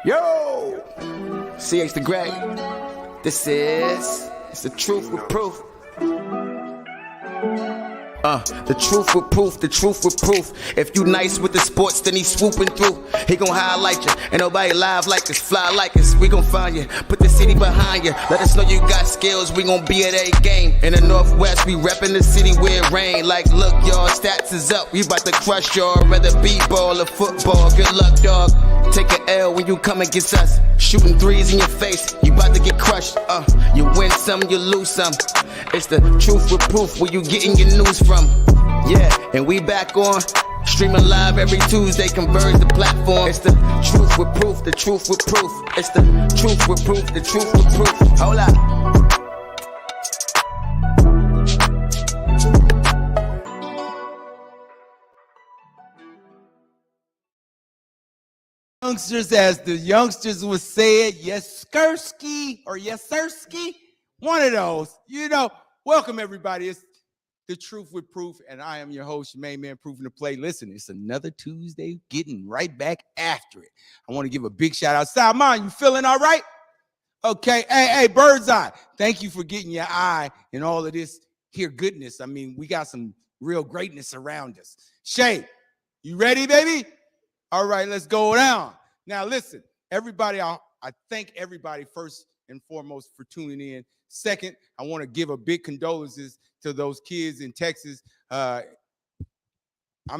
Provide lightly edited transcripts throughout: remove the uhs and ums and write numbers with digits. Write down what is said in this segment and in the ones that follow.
Yo, CH the Great. This is it's the truth with proof. The truth with proof, the truth with proof. If you nice with the sports, then he swooping through. He gon' highlight you. Ain't nobody live like us, fly like us. We gon' find you, put the city behind you. Let us know you got skills, we gon' be at a game. In the Northwest, we reppin' the city where it rain. Like, look, y'all, stats is up. We about to crush y'all, whether b-ball or football. Good luck, dog. Take an L when you come against us. Shooting threes in your face, you about to get crushed. You win some, you lose some. It's the truth with proof, where you getting your news from. Yeah, and we back on, streaming live every Tuesday, Converge the platform. It's the truth with proof, the truth with proof. It's the truth with proof, the truth with proof. Hold up. Youngsters, as the youngsters would say it, yes, Skirsky or yes, Sirski, one of those. You know, welcome everybody. It's The Truth with Proof, and I am your host, your main man, Proving the Play. Listen, it's another Tuesday, getting right back after it. I want to give a big shout out. Salman, you feeling all right? Okay, hey, Birdseye, thank you for getting your eye in all of this here goodness. I mean, we got some real greatness around us. Shay, you ready, baby? All right, let's go down. Now, listen, everybody, I thank everybody first and foremost for tuning in. Second, I want to give a big condolences to those kids in Texas. I'm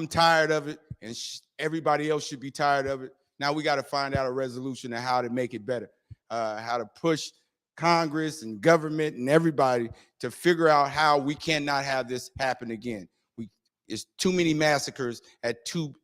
tired of it, and everybody else should be tired of it. Now we got to find out a resolution of how to make it better, how to push Congress and government and everybody to figure out how we cannot have this happen again. It's too many massacres at too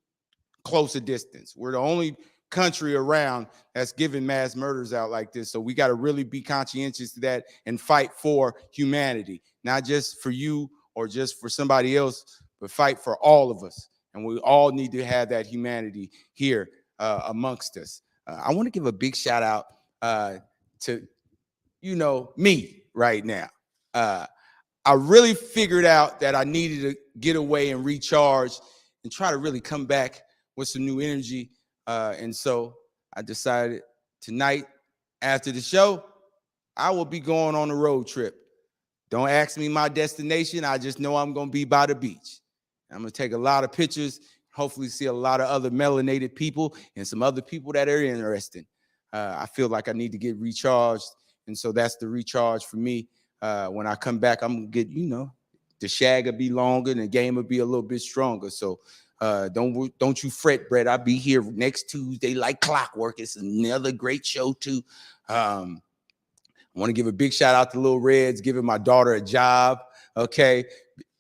close a distance. We're the only country around that's giving mass murders out like this. So we got to really be conscientious to that and fight for humanity, not just for you or just for somebody else, but fight for all of us. And we all need to have that humanity here amongst us. I want to give a big shout out to, me right now. I really figured out that I needed to get away and recharge and try to really come back with some new energy. And so I decided tonight, after the show, I will be going on a road trip. Don't ask me my destination. I just know I'm going to be by the beach. I'm going to take a lot of pictures, hopefully see a lot of other melanated people and some other people that are interesting. I feel like I need to get recharged. And so that's the recharge for me. When I come back, I'm going to get, the shag will be longer and the game will be a little bit stronger. So don't you fret, Brett. I'll be here next Tuesday like clockwork. It's another great show too. I want to give a big shout out to Lil Reds, giving my daughter a job. Okay,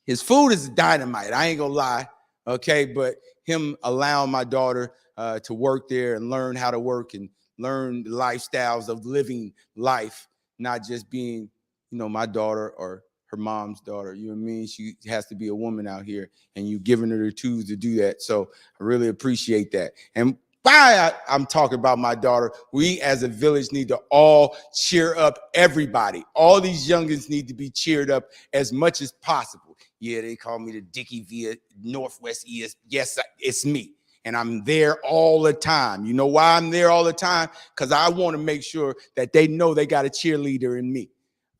his food is dynamite. I ain't gonna lie. Okay, but him allowing my daughter to work there and learn how to work and learn the lifestyles of living life, not just being, my daughter or her mom's daughter. You know what I mean? She has to be a woman out here, and you giving her the tools to do that. So I really appreciate that. And why I'm talking about my daughter, we as a village need to all cheer up everybody. All these youngins need to be cheered up as much as possible. Yeah, they call me the Dickie via Northwest ES. Yes, it's me. And I'm there all the time. You know why I'm there all the time? Because I want to make sure that they know they got a cheerleader in me.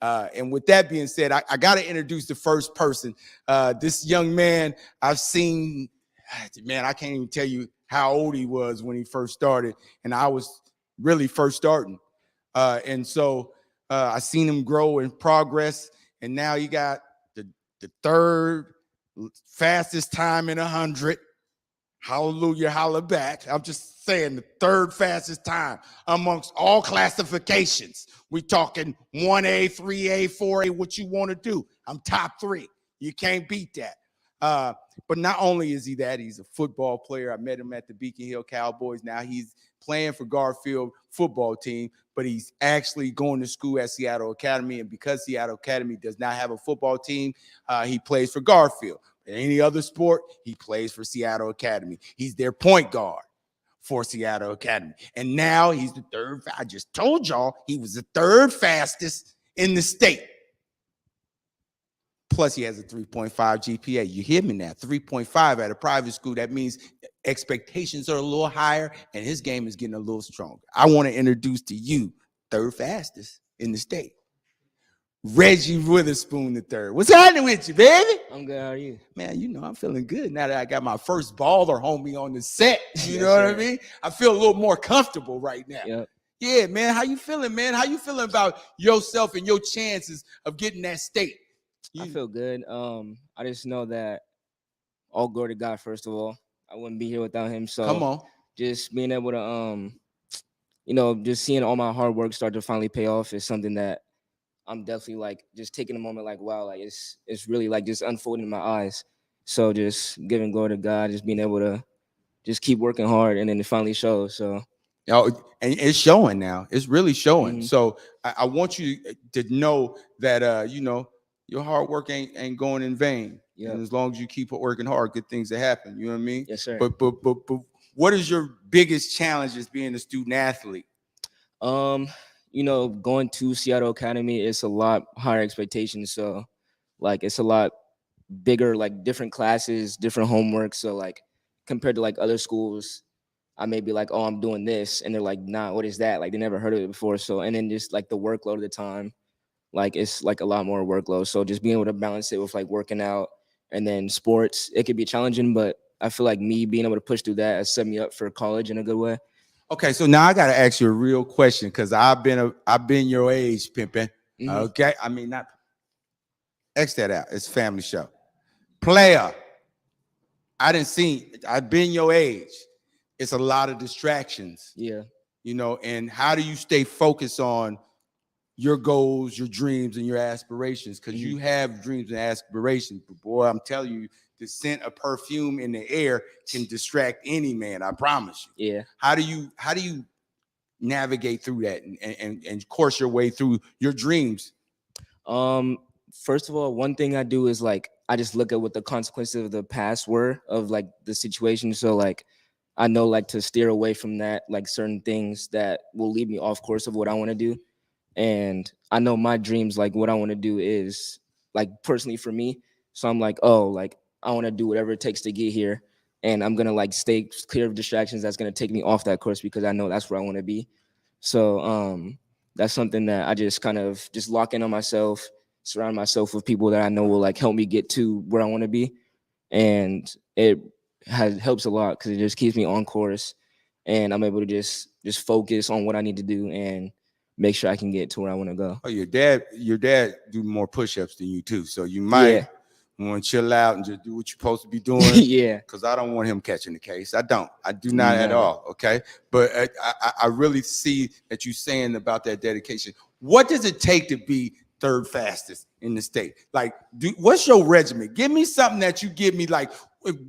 And with that being said, I got to introduce the first person. This young man I've seen, man, I can't even tell you how old he was when he first started. And I was really first starting. And so I seen him grow and progress. And now he got the third fastest time in 100. Hallelujah, holla back. I'm just saying the third fastest time amongst all classifications. We talking 1A, 3A, 4A, what you want to do. I'm top 3. You can't beat that. But not only is he that, he's a football player. I met him at the Beacon Hill Cowboys. Now he's playing for Garfield football team, but he's actually going to school at Seattle Academy. And because Seattle Academy does not have a football team, he plays for Garfield. In any other sport, he plays for Seattle Academy. He's their point guard for Seattle Academy. And now he's the third. I just told y'all he was the third fastest in the state. plus he has a 3.5 GPA. You hear me now? 3.5 at a private school. That means expectations are a little higher, and his game is getting a little stronger. I want to introduce to you third fastest in the state, Reggie Witherspoon the third. What's happening with you, baby? I'm good. How are you? Man, you know I'm feeling good now that I got my first baller homie on the set. You Yes, know what I sir. mean? I feel a little more comfortable right now. Yep. Yeah, man. How you feeling, man? How you feeling about yourself and your chances of getting that state? I feel good. I just know that all glory to God, first of all. I wouldn't be here without him. So Come on. just being able to just seeing all my hard work start to finally pay off is something that I'm definitely like just taking a moment like, wow, like it's really like just unfolding in my eyes. So just giving glory to God, just being able to just keep working hard, and then it finally shows. So And it's showing now. It's really showing. Mhm. So I want you to know that your hard work ain't going in vain. Yep. And as long as you keep working hard, good things that happen. You know what I mean? Yes, sir. But what is your biggest challenge as being a student athlete? Going to Seattle Academy, it's a lot higher expectations. So like it's a lot bigger, like different classes, different homework. So like compared to like other schools, I may be like, oh, I'm doing this, and they're like, nah, what is that? Like they never heard of it before. So and then just like the workload of the time, like it's like a lot more workload. So just being able to balance it with like working out and then sports, it could be challenging, but I feel like me being able to push through that has set me up for college in a good way. Okay, so now I gotta ask you a real question because I've been your age, pimping. Mhm. Okay, I mean not X that out. It's a family show. Player, I've been your age. It's a lot of distractions. Yeah. And how do you stay focused on your goals, your dreams, and your aspirations? Because you have dreams and aspirations, but boy, I'm telling you, the scent of perfume in the air can distract any man. I promise you. Yeah. How do you navigate through that and course your way through your dreams? First of all, one thing I do is like I just look at what the consequences of the past were of like the situation. So like I know like to steer away from that, like certain things that will lead me off course of what I want to do. And I know my dreams, like what I want to do is like personally for me. So I'm like, oh, like I want to do whatever it takes to get here. And I'm gonna like stay clear of distractions that's gonna take me off that course because I know that's where I want to be. So that's something that I just kind of just lock in on myself, surround myself with people that I know will like help me get to where I want to be. And it helps a lot because it just keeps me on course, and I'm able to just focus on what I need to do and make sure I can get to where I want to go. Oh, your dad do more push-ups than you too, so you might want to chill out and just do what you're supposed to be doing. Yeah. Because I don't want him catching the case. I do not at all. Okay, but I really see that you're saying about that dedication. What does it take to be third fastest in the state? Like, what's your regimen? Give me something that you give me. Like,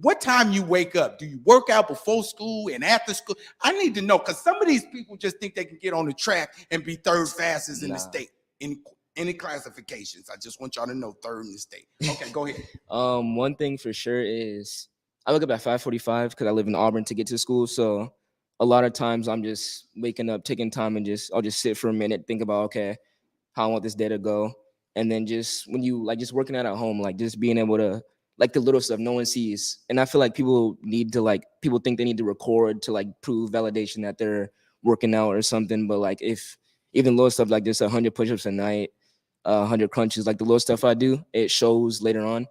what time you wake up? Do you work out before school and after school? I need to know because some of these people just think they can get on the track and be third fastest in the state in any classifications. I just want y'all to know third in the state. Okay, go ahead. One thing for sure is I wake up at 5:45 because I live in Auburn to get to school. So a lot of times I'm just waking up, taking time, and I'll just sit for a minute, think about okay, how I want this day to go, and then just when you like just working out at home, like just being able to like the little stuff no one sees. And I feel like people think they need to record to like prove validation that they're working out or something. But like if even little stuff like this, 100 push-ups a night, 100 crunches, like the little stuff I do, it shows later on.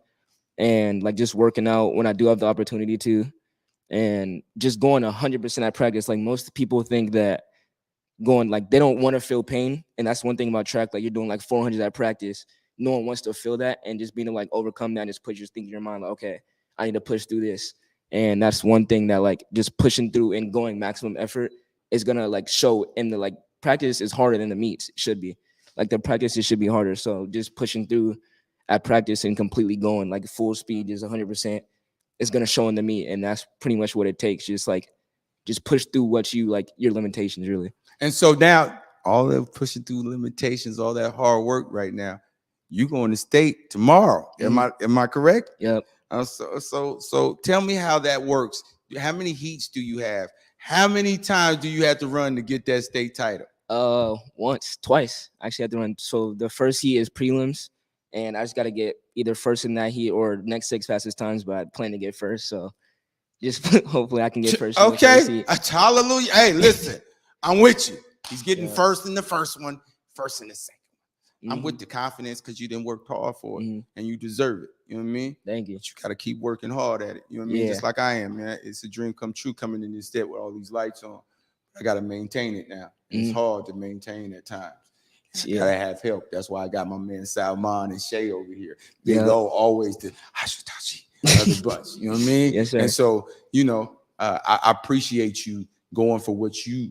And like just working out when I do have the opportunity to, and just going 100% at practice. Like most people think that going like they don't want to feel pain, and that's one thing about track. Like you're doing like 400 at practice, no one wants to feel that, and just being able to like overcome that and just put your thing in your mind like, okay, I need to push through this. And that's one thing that like just pushing through and going maximum effort is gonna like show in the like practice is harder than the meets. It should be like the practices should be harder. So just pushing through at practice and completely going like full speed is 100% is gonna show in the meet, and that's pretty much what it takes. Just push through what you like your limitations really. And so now all that pushing through limitations, all that hard work right now, you going to state tomorrow. Am I correct? Yep. So tell me how that works. How many heats do you have? How many times do you have to run to get that state title? Twice. I actually had to run. So the first heat is prelims, and I just got to get either first in that heat or next 6 fastest times, but I plan to get first. So just hopefully I can get first. Okay, hallelujah. Hey, listen, I'm with you. He's getting first in the first one, first in the second. I'm with the confidence because you didn't work hard for it and you deserve it. You know what I mean? Thank you. But you got to keep working hard at it. You know what I mean? Just like I am, man. It's a dream come true coming in this step with all these lights on. I got to maintain it now. It's hard to maintain at times. I gotta have help. That's why I got my man Salman and Shay over here. They go always to Hashitachi, other bunch. You know what I mean? Yes, sir. And so, you know, I appreciate you going for what you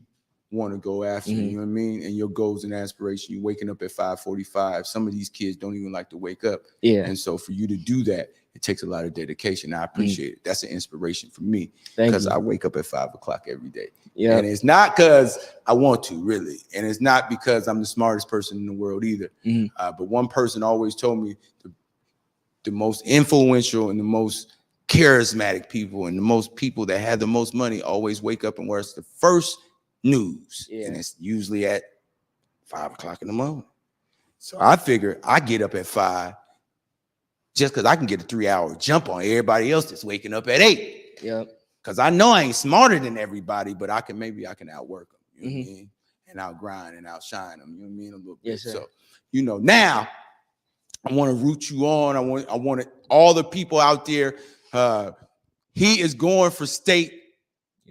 want to go after. You know what I mean? And your goals and aspirations. You waking up at 5:45. Some of these kids don't even like to wake up. Yeah. And so for you to do that, it takes a lot of dedication. I appreciate it. That's an inspiration for me Thank because you. I wake up at 5 o'clock every day. Yeah. And it's not because I want to, really. And it's not because I'm the smartest person in the world either. But one person always told me the most influential and the most charismatic people and the most people that have the most money always wake up and watch the first news. And it's usually at 5 o'clock in the morning. So I figure I get up at 5 just because I can get a 3-hour jump on everybody else that's waking up at 8. Yep. Because I know I ain't smarter than everybody, but I can outwork them, you know what I mean? And outgrind and outshine them, you know what I mean? A little bit. Sir. So, you know, now I want to root you on. I want all the people out there. He is going for state.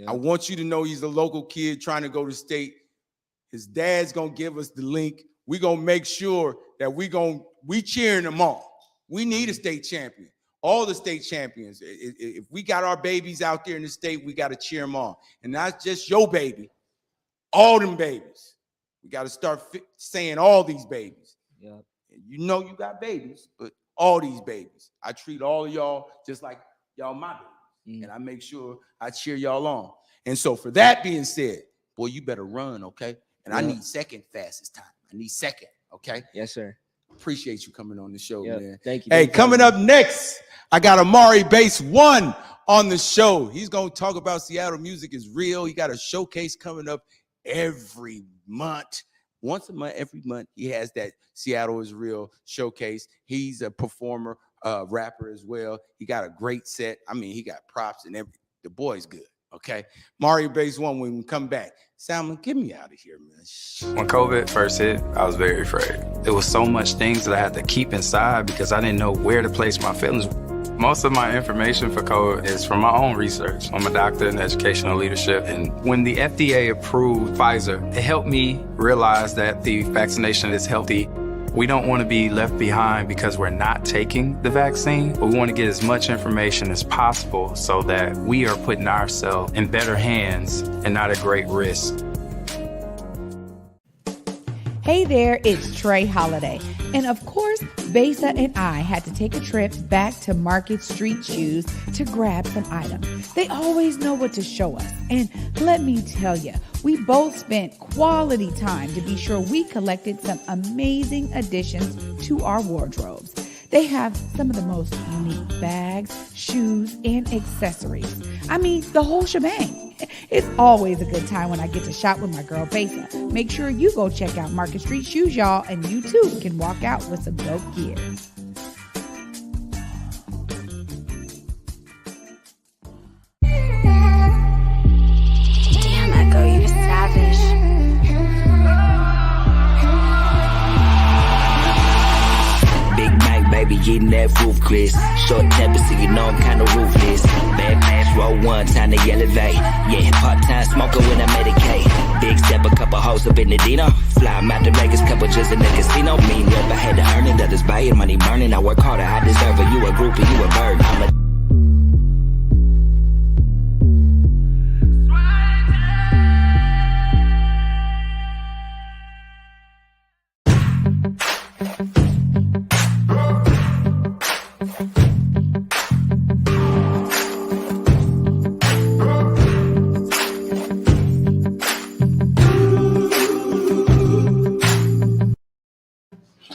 I want you to know he's a local kid trying to go to state. His dad's gonna give us the link. We're gonna make sure that we cheering them on. We need a state champion. All the state champions. If we got our babies out there in the state, we got to cheer them on. And not just your baby, all them babies. We got to start saying all these babies. Yep. You know you got babies, but all these babies. I treat all of y'all just like y'all my babies. And I make sure I cheer y'all on. And so for that being said, boy, you better run, okay? And I need second fastest time. I need second, okay? Yes, sir. Appreciate you coming on the show, man. Thank you. Hey, coming up next, I got Amari Bass 1 on the show. He's going to talk about Seattle music is real. He got a showcase coming up every month. Once a month, every month, he has that Seattle is real showcase. He's a performer, rapper as well. He got a great set. I mean, he got props and everything. The boy's good. Okay, Mario Bass 1 when we come back. Salmon, get me out of here, man. When COVID first hit, I was very afraid. There was so much things that I had to keep inside because I didn't know where to place my feelings. Most of my information for COVID is from my own research. I'm a doctor in educational leadership. And when the FDA approved Pfizer, it helped me realize that the vaccination is healthy. We don't want to be left behind because we're not taking the vaccine, but we want to get as much information as possible so that we are putting ourselves in better hands and not at great risk. Hey there, it's Trey Holiday. And of course, Besa and I had to take a trip back to Market Street Shoes to grab some items. They always know what to show us. And let me tell you, we both spent quality time to be sure we collected some amazing additions to our wardrobes. They have some of the most unique bags, shoes, and accessories. I mean, the whole shebang. It's always a good time when I get to shop with my girl Besa. Make sure you go check out Market Street Shoes, y'all, and you too can walk out with some dope gear. Damn, Echo, you're savage. Big Mac, baby, getting that roof Chris. Short temper, so you know I'm kinda ruthless. Bad pass, roll one, time to elevate. Yeah, part-time smoker when I medicate. Big step, a couple hoes up in the Dino. Fly 'em out to Vegas, couple just in the casino. Mean up, I had to earn it, others buy it, money burning. I work harder, I deserve it. You a groupie, you a bird. I'm a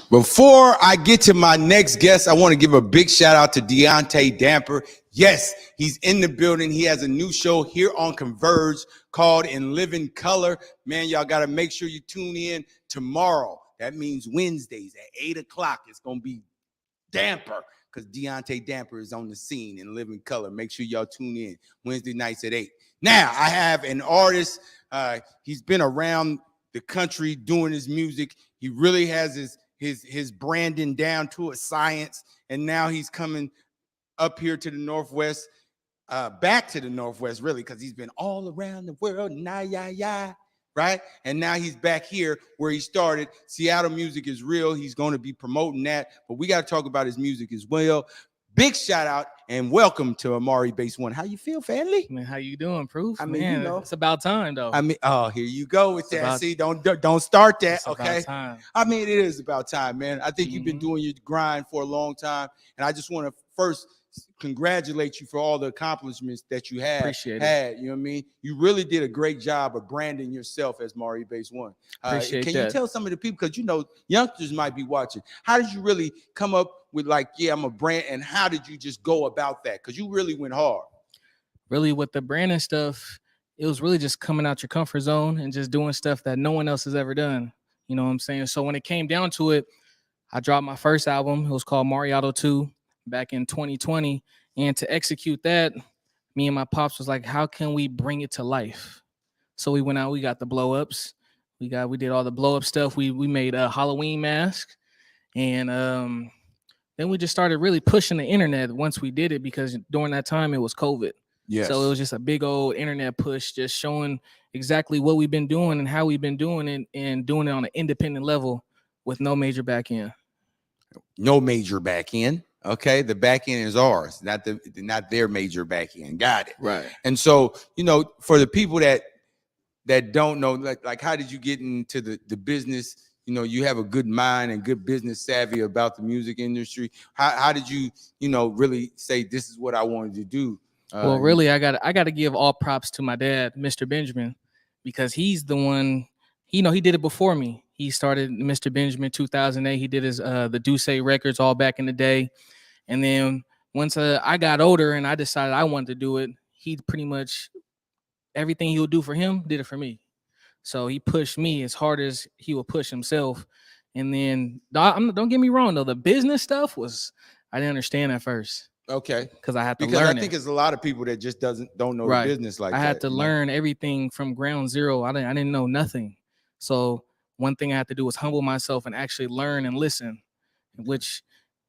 Before I get to my next guest, I want to give a big shout out to Deontay Damper. Yes, he's in the building. He has a new show here on Converge called In Living Color. Man, y'all got to make sure you tune in tomorrow. That means Wednesdays at 8 o'clock. It's going to be Damper, because Deontay Damper is on the scene in living color. Make sure y'all tune in Wednesday nights at 8. Now, I have an artist. He's been around the country doing his music. He really has his branding down to a science. And now he's coming up here to the Northwest, back to the Northwest, really, because he's been all around the world. Right? And now he's back here where he started. Seattle music is real. He's going to be promoting that. But we got to talk about his music as well. Big shout out and welcome to Amari Base One. How you feel, family? Man, how you doing, Proof? I mean, man, you know, it's about time though. I mean, oh, here you go with It's that. about- See, don't start that, It's okay? about time. I mean, it is about time, man. I think you've been Mm-hmm. doing your grind for a long time, and I just want to first congratulate you for all the accomplishments that you Appreciate it. had. You know what I mean? You really did a great job of branding yourself as Mari Base One. Appreciate can that. you tell some of the people, because you know youngsters might be watching, how did you really come up with like, yeah, I'm a brand, and how did you just go about that? Because you really went hard. Really, with the branding stuff, it was really just coming out your comfort zone and just doing stuff that no one else has ever done. You know what I'm saying? So when it came down to it, I dropped my first album. It was called Mariotto 2 back in 2020. And to execute that, me and my pops was like, how can we bring it to life? So we went out, we got the blow ups. We did all the blow up stuff. We made a Halloween mask. And then we just started really pushing the internet once we did it, because during that time it was COVID. Yes. So it was just a big old internet push, just showing exactly what we've been doing and how we've been doing it, and doing it on an independent level with no major back end. No major back end. Okay, the back end is ours, not their major back end. Got it. Right. And so, you know, for the people that don't know, like how did you get into the business? You know, you have a good mind and good business savvy about the music industry. How did you, you know, really say this is what I wanted to do? Well, really, I got to give all props to my dad, Mr. Benjamin, because he's the one. He did it before me. He started Mr. Benjamin 2008. He did his the Duce records all back in the day, and then once I got older and I decided I wanted to do it, he pretty much everything he would do for him did it for me. So he pushed me as hard as he would push himself. And then don't get me wrong though, the business stuff I didn't understand at first. Okay. Because I had to Because learn I think it. it's a lot of people that just don't know Right. the business like that. I had to you know? learn everything from ground zero. I didn't know nothing. So one thing I had to do was humble myself and actually learn and listen, which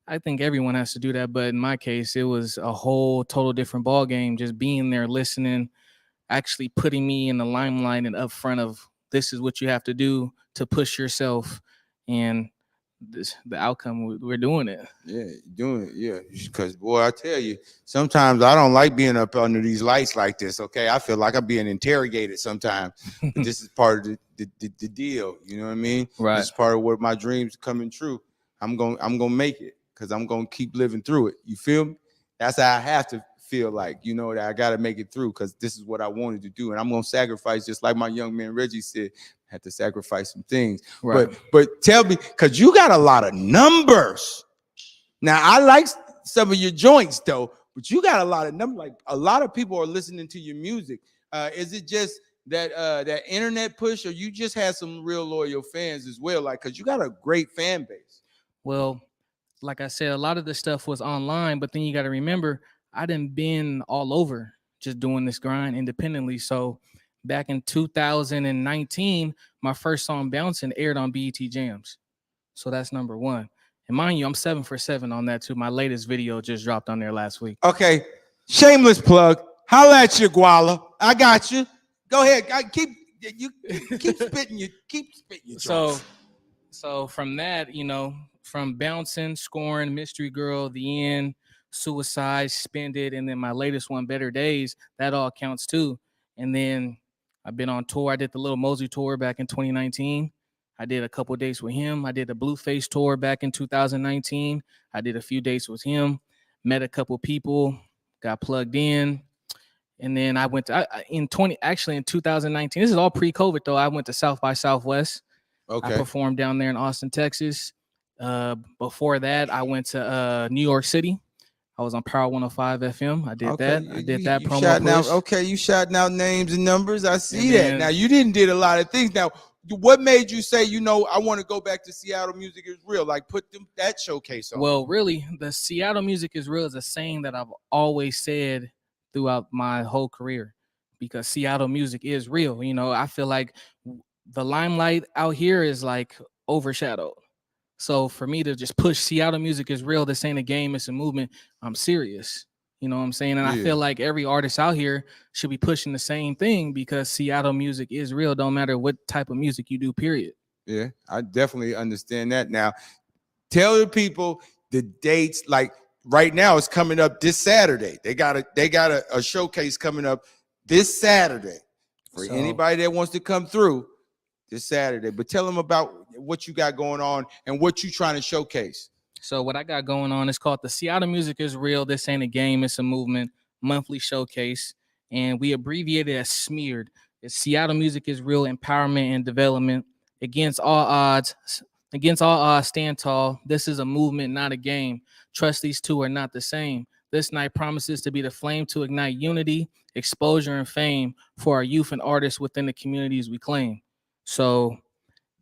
I think everyone has to do that. But in my case, it was a whole total different ball game. Just being there, listening, actually putting me in the limelight and up front of this is what you have to do to push yourself. And the outcome, we're doing it. Yeah, doing it. Yeah, because boy, I tell you, sometimes I don't like being up under these lights like this. Okay, I feel like I'm being interrogated sometimes. But this is part of the deal. You know what I mean? Right. This is part of what my dreams coming true. I'm gonna make it because I'm gonna keep living through it. You feel me? That's how I have to feel like, you know, that I gotta make it through because this is what I wanted to do, and I'm gonna sacrifice, just like my young man Reggie said. Had to sacrifice some things. Right. But tell me, because you got a lot of numbers. Now, I like some of your joints, though, but you got a lot of numbers. Like, a lot of people are listening to your music. Is it just that internet push, or you just had some real loyal fans as well? Like, because you got a great fan base. Well, like I said, a lot of the stuff was online, but then you got to remember, I done been all over just doing this grind independently. So back in 2019, my first song Bouncing aired on BET Jams. So that's number one. And mind you, I'm 7 for 7 on that too. My latest video just dropped on there last week. Okay, shameless plug. Holla at you, Guala. I got you. Go ahead. Keep spitting your joints. So from that, you know, from Bouncing, Scoring, Mystery Girl, The End, Suicide, Spend It, and then my latest one, Better Days, that all counts too. And then I've been on tour. I did the Little Mosey tour back in 2019. I did a couple dates with him. I did the Blueface tour back in 2019. I did a few dates with him, met a couple people, got plugged in. And then I went to, in 2019, this is all pre-COVID though. I went to South by Southwest. Okay. I performed down there in Austin, Texas. Before that, I went to New York City. I was on Power 105 FM. I did that. I did that promo push. You shouting out names and numbers. I see And that. then- Now, you didn't did a lot of things. Now, what made you say, I want to go back to Seattle Music is Real? Like, put that showcase on. Well, really, the Seattle Music is Real is a saying that I've always said throughout my whole career, because Seattle music is real. I feel like the limelight out here is like overshadowed. So for me to just push Seattle music is real, this ain't a game, it's a movement, I'm serious. You know what I'm saying? And I feel like every artist out here should be pushing the same thing, because Seattle music is real. Don't matter what type of music you do, period. Yeah, I definitely understand that. Now, tell the people the dates. Like right now, it's coming up this Saturday. They got a showcase coming up this Saturday for anybody that wants to come through this Saturday. But tell them about what you got going on and what you trying to showcase. So what I got going on is called the Seattle Music is Real, This Ain't a Game, It's a Movement monthly showcase. And we abbreviate it as SMEARED. It's Seattle Music is Real, Empowerment and Development. Against all odds, stand tall. This is a movement, not a game. Trust these two are not the same. This night promises to be the flame to ignite unity, exposure, and fame for our youth and artists within the communities we claim. So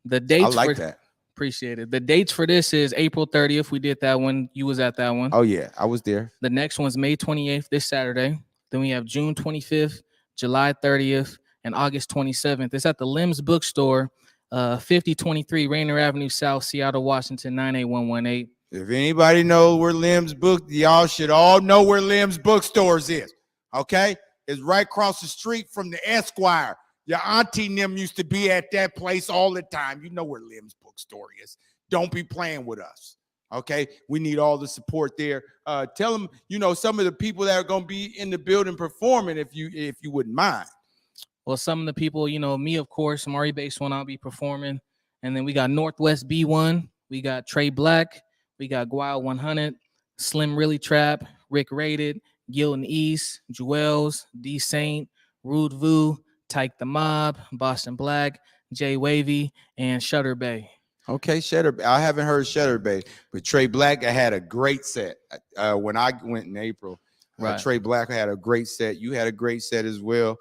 the dates, I like that. Appreciate it. The dates for this is April 30th. We did that one. You was at that one. Oh, yeah, I was there. The next one's May 28th, this Saturday. Then we have June 25th, July 30th, and August 27th. It's at the Limbs Bookstore, 5023 Rainier Avenue South, Seattle, Washington, 98118. If anybody knows where Limbs Book, y'all should all know where Limbs Bookstores is. Okay? It's right across the street from the Esquire. Your auntie and them used to be at that place all the time. You know where Limbs Bookstore is. Don't be playing with us. Okay? We need all the support there. Tell them, some of the people that are going to be in the building performing, if you wouldn't mind. Well, some of the people, me, of course, Mari Base One, I'll be performing. And then we got Northwest B1. We got Trey Black. We got Guile 100, Slim Really Trap, Rick Rated, Gilton East, Jewels, D Saint, Rude Vu, Tyke the Mob, Boston Black, Jay Wavy, and Shutter Bay. Okay, Shutter Bay. I haven't heard Shutter Bay, but Trey Black had a great set when I went in April. Right. Trey Black had a great set. You had a great set as well.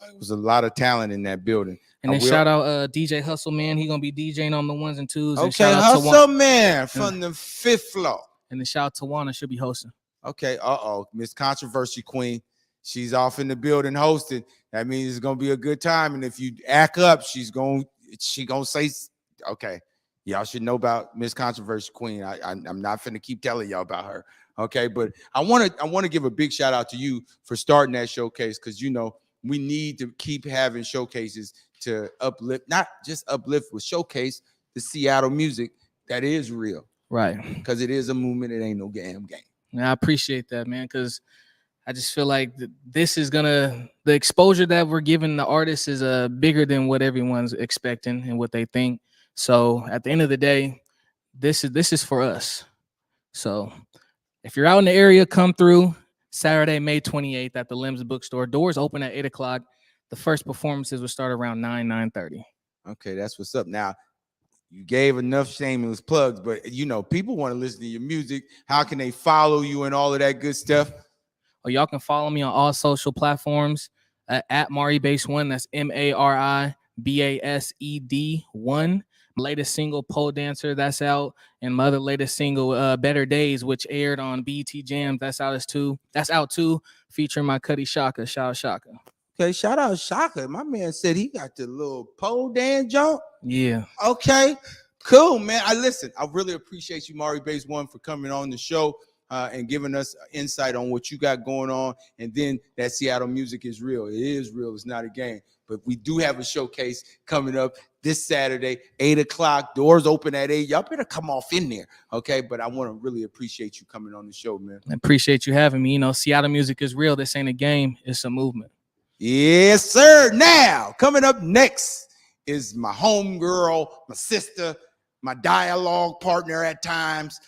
It was a lot of talent in that building. And then shout out DJ Hustle Man. He's going to be DJing on the ones and twos. Okay, and shout out Hustle Man from the 5th floor. And then shout out to Wana, should be hosting. Okay, Miss Controversy Queen. She's off in the building hosting. That means it's going to be a good time. And if you act up, she gonna say, okay, y'all should know about Miss Controversy Queen. I'm not finna keep telling y'all about her. Okay, but I want to give a big shout out to you for starting that showcase, because we need to keep having showcases to uplift, not just uplift, but showcase the Seattle music that is real. Right. Because it is a movement. It ain't no game. And I appreciate that, man, because I just feel like this is the exposure that we're giving the artists is bigger than what everyone's expecting and what they think. So at the end of the day, this is for us. So if you're out in the area, come through. Saturday, May 28th at the Limbs Bookstore. Doors open at 8 o'clock. The first performances will start around 9:30. Okay, that's what's up. Now, you gave enough shameless plugs, but people want to listen to your music. How can they follow you and all of that good stuff? Well, y'all can follow me on all social platforms at Mari Base One. That's MARIBASED1. My latest single, Pole Dancer, that's out. And my other latest single, Better Days, which aired on BET Jams, that's out too, featuring my Cuddy Shaka. Shout out Shaka. Okay, shout out Shaka. My man said he got the little pole dance jump. Yeah. Okay, cool, man. I really appreciate you, Mari Base One, for coming on the show and giving us insight on what you got going on. And then that Seattle music is real. It is real. It's not a game. But we do have a showcase coming up this Saturday, 8 o'clock. Doors open at 8. Y'all better come off in there, okay? But I want to really appreciate you coming on the show, man. I appreciate you having me. Seattle music is real. This ain't a game. It's a movement. Yes, sir. Now, coming up next is my homegirl, my sister, my dialogue partner at times.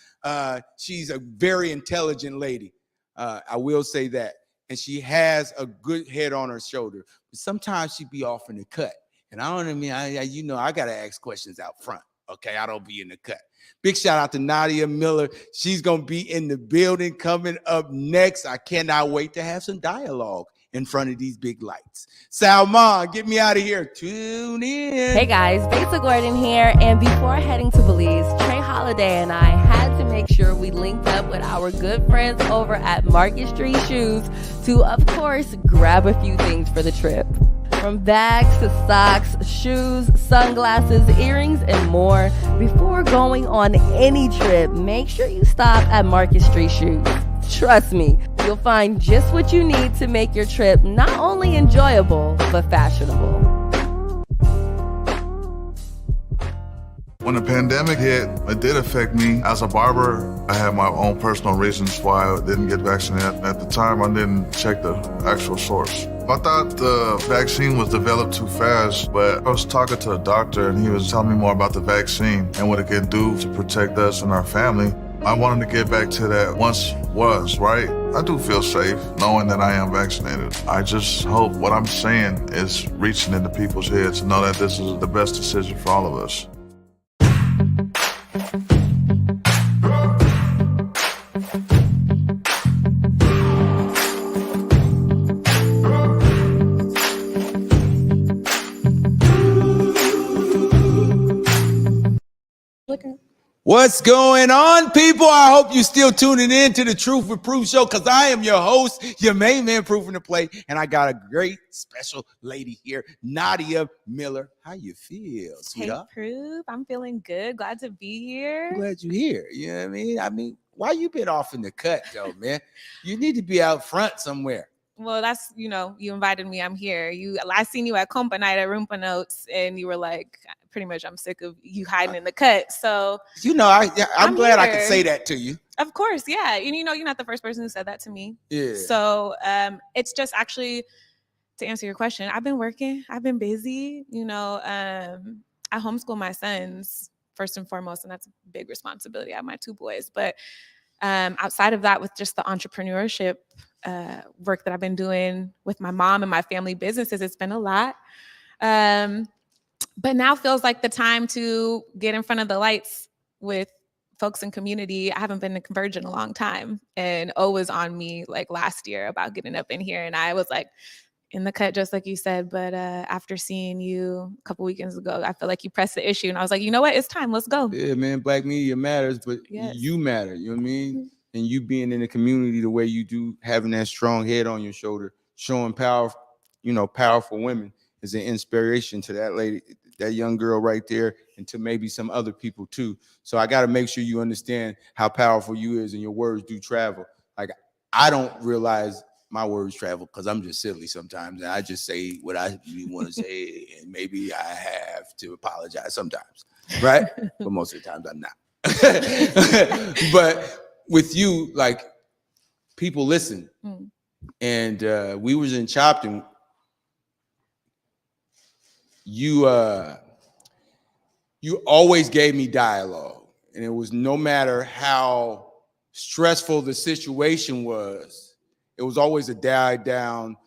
She's a very intelligent lady. I will say that. And she has a good head on her shoulder. But sometimes she be off in the cut. And I don't mean, I got to ask questions out front. Okay, I don't be in the cut. Big shout out to Nadia Miller. She's going to be in the building coming up next. I cannot wait to have some dialogue in front of these big lights. Salman, get me out of here. Tune in. Hey guys, Besa Gordon here, and before heading to Belize, Trey Holiday and I had to make sure we linked up with our good friends over at Market Street Shoes to, of course, grab a few things for the trip. From bags to socks, shoes, sunglasses, earrings, and more. Before going on any trip, make sure you stop at Market Street Shoes. Trust me, you'll find just what you need to make your trip not only enjoyable, but fashionable. When the pandemic hit, it did affect me. As a barber, I had my own personal reasons why I didn't get vaccinated. At the time, I didn't check the actual source. I thought the vaccine was developed too fast, but I was talking to a doctor and he was telling me more about the vaccine and what it can do to protect us and our family. I wanted to get back to that once was, right? I do feel safe knowing that I am vaccinated. I just hope what I'm saying is reaching into people's heads to know that this is the best decision for all of us. What's going on, people? I hope you're still tuning in to the Truth with Proof show, because I am your host, your main man, Proofing the Play, and I got a great special lady here, Nadia Miller. How you feel, sweetheart? Hey, Proof. I'm feeling good. Glad to be here. I'm glad you're here. You know what I mean? Why you been off in the cut, though, man? You need to be out front somewhere. Well, that's, you invited me. I'm here. I seen you at Compa Night at Roompa Notes, and you were like, pretty much, I'm sick of you hiding in the cut. So, I'm glad I could say that to you. Of course, yeah. And you're not the first person who said that to me. Yeah. So, it's just actually, to answer your question, I've been working. I've been busy. I homeschool my sons first and foremost, and that's a big responsibility. I have my 2 boys, but outside of that, with just the entrepreneurship work that I've been doing with my mom and my family businesses, it's been a lot. But now feels like the time to get in front of the lights with folks in community. I haven't been to Converge in a long time, and O was on me like last year about getting up in here, and I was like in the cut, just like you said. But after seeing you a couple weekends ago, I feel like you pressed the issue, and I was like, you know what? It's time. Let's go. Yeah, man. Black media matters, but Yes. you matter. You know what I mean? And you being in the community the way you do, having that strong head on your shoulder, showing power, powerful women is an inspiration to that lady, that young girl right there, and to maybe some other people too. So I got to make sure you understand how powerful you is, and your words do travel. Like, I don't realize my words travel because I'm just silly sometimes, and I just say what I really want to say, and maybe I have to apologize sometimes, right? But most of the times I'm not. But with you, like, people listen. And we was in Chopton. You always gave me dialogue, and it was no matter how stressful the situation was, it was always a dialed down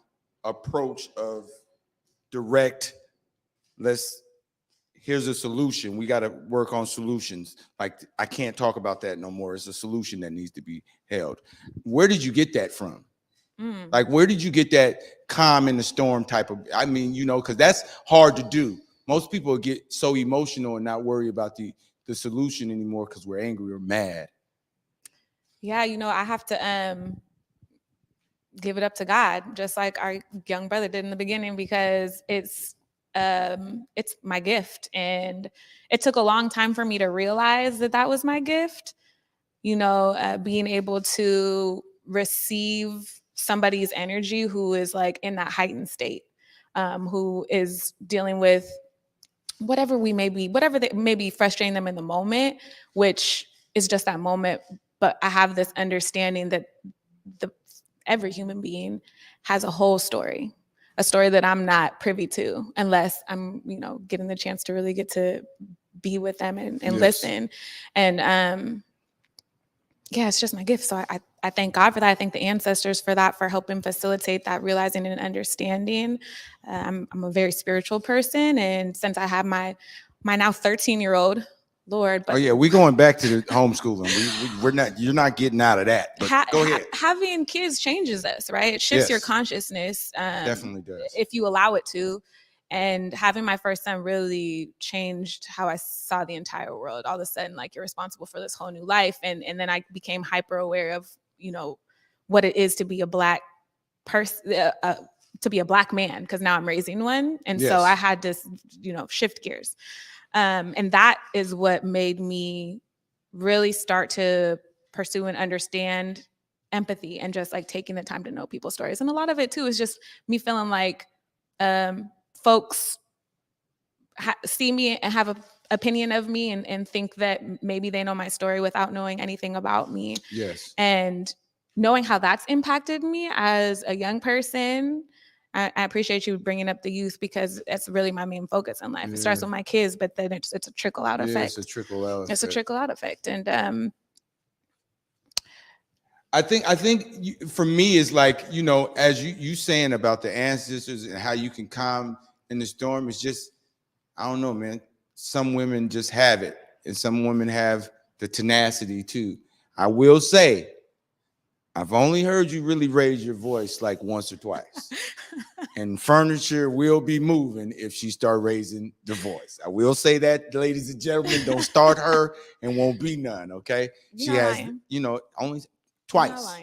approach of direct, here's a solution. We got to work on solutions. Like, I can't talk about that no more. It's a solution that needs to be held. Where did you get that from? Like, where did you get that calm in the storm type of, because that's hard to do. Most people get so emotional and not worry about the solution anymore because we're angry or mad. Yeah, I have to give it up to God, just like our young brother did in the beginning, because it's my gift. And it took a long time for me to realize that was my gift, being able to receive somebody's energy who is like in that heightened state, who is dealing with whatever that may be frustrating them in the moment, which is just that moment. But I have this understanding that every human being has a whole story, a story that I'm not privy to unless I'm, getting the chance to really get to be with them and Yes. listen. And it's just my gift. So I thank God for that. I thank the ancestors for that, for helping facilitate that realizing and understanding. I'm a very spiritual person. And since I have my now 13-year-old Lord. But Oh yeah, we're going back to the homeschooling. We're not. You're not getting out of that. But go ahead. Having kids changes us, right? It shifts your Yes. consciousness. Definitely does. If you allow it to. And having my first son really changed how I saw the entire world. All of a sudden, like, you're responsible for this whole new life. And then I became hyper aware of, you know, what it is to be a Black person, to be a Black man, because now I'm raising one. And so I had to, you know, shift gears. And that is what made me really start to pursue and understand empathy and just like taking the time to know people's stories. And a lot of it too is just me feeling like folks see me and have an opinion of me and think that maybe they know my story without knowing anything about me. Yes. And knowing how that's impacted me as a young person, I appreciate you bringing up the youth, because that's really my main focus in life. It starts with my kids, but then it's a trickle out effect. It's a trickle out effect. It's a trickle out effect. And I think for me is like, you know, as you saying about the ancestors and how you can calm in the storm, it's just, I don't know, man. Some women just have it, and some women have the tenacity too. I will say, I've only heard you really raise your voice like once or twice. And furniture will be moving if she start raising the voice. I will say that, ladies and gentlemen, don't start her and won't be none, okay? She has, you know, only twice.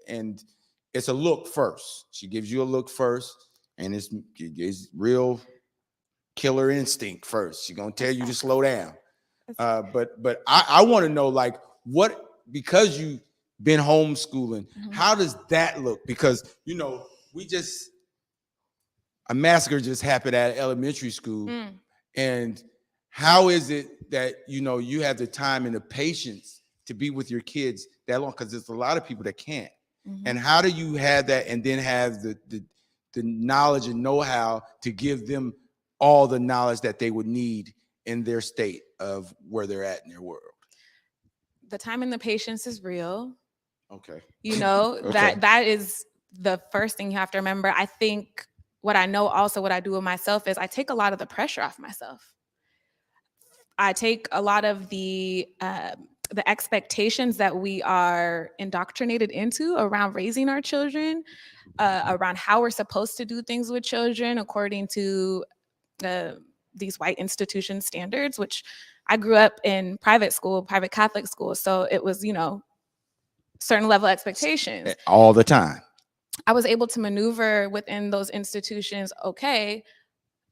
And it's a look first. She gives you a look first, and it's real killer instinct first. She's gonna tell you to slow down. But I want to know, like, what, because you been homeschooling, how does that look? Because, you know, a massacre just happened at elementary school. And how is it that, you know, you have the time and the patience to be with your kids that long? Because there's a lot of people that can't. And how do you have that and then have the knowledge and know-how to give them all the knowledge that they would need in their state of where they're at in their world? The time and the patience is real. Okay. You know, Okay. that is the first thing you have to remember. I think what I know also, what I do with myself, is I take a lot of the pressure off myself. I take a lot of the expectations that we are indoctrinated into around raising our children, around how we're supposed to do things with children according to these white institution standards, which I grew up in private school, private Catholic school. So it was, you know, certain level expectations. All the time. I was able to maneuver within those institutions, okay,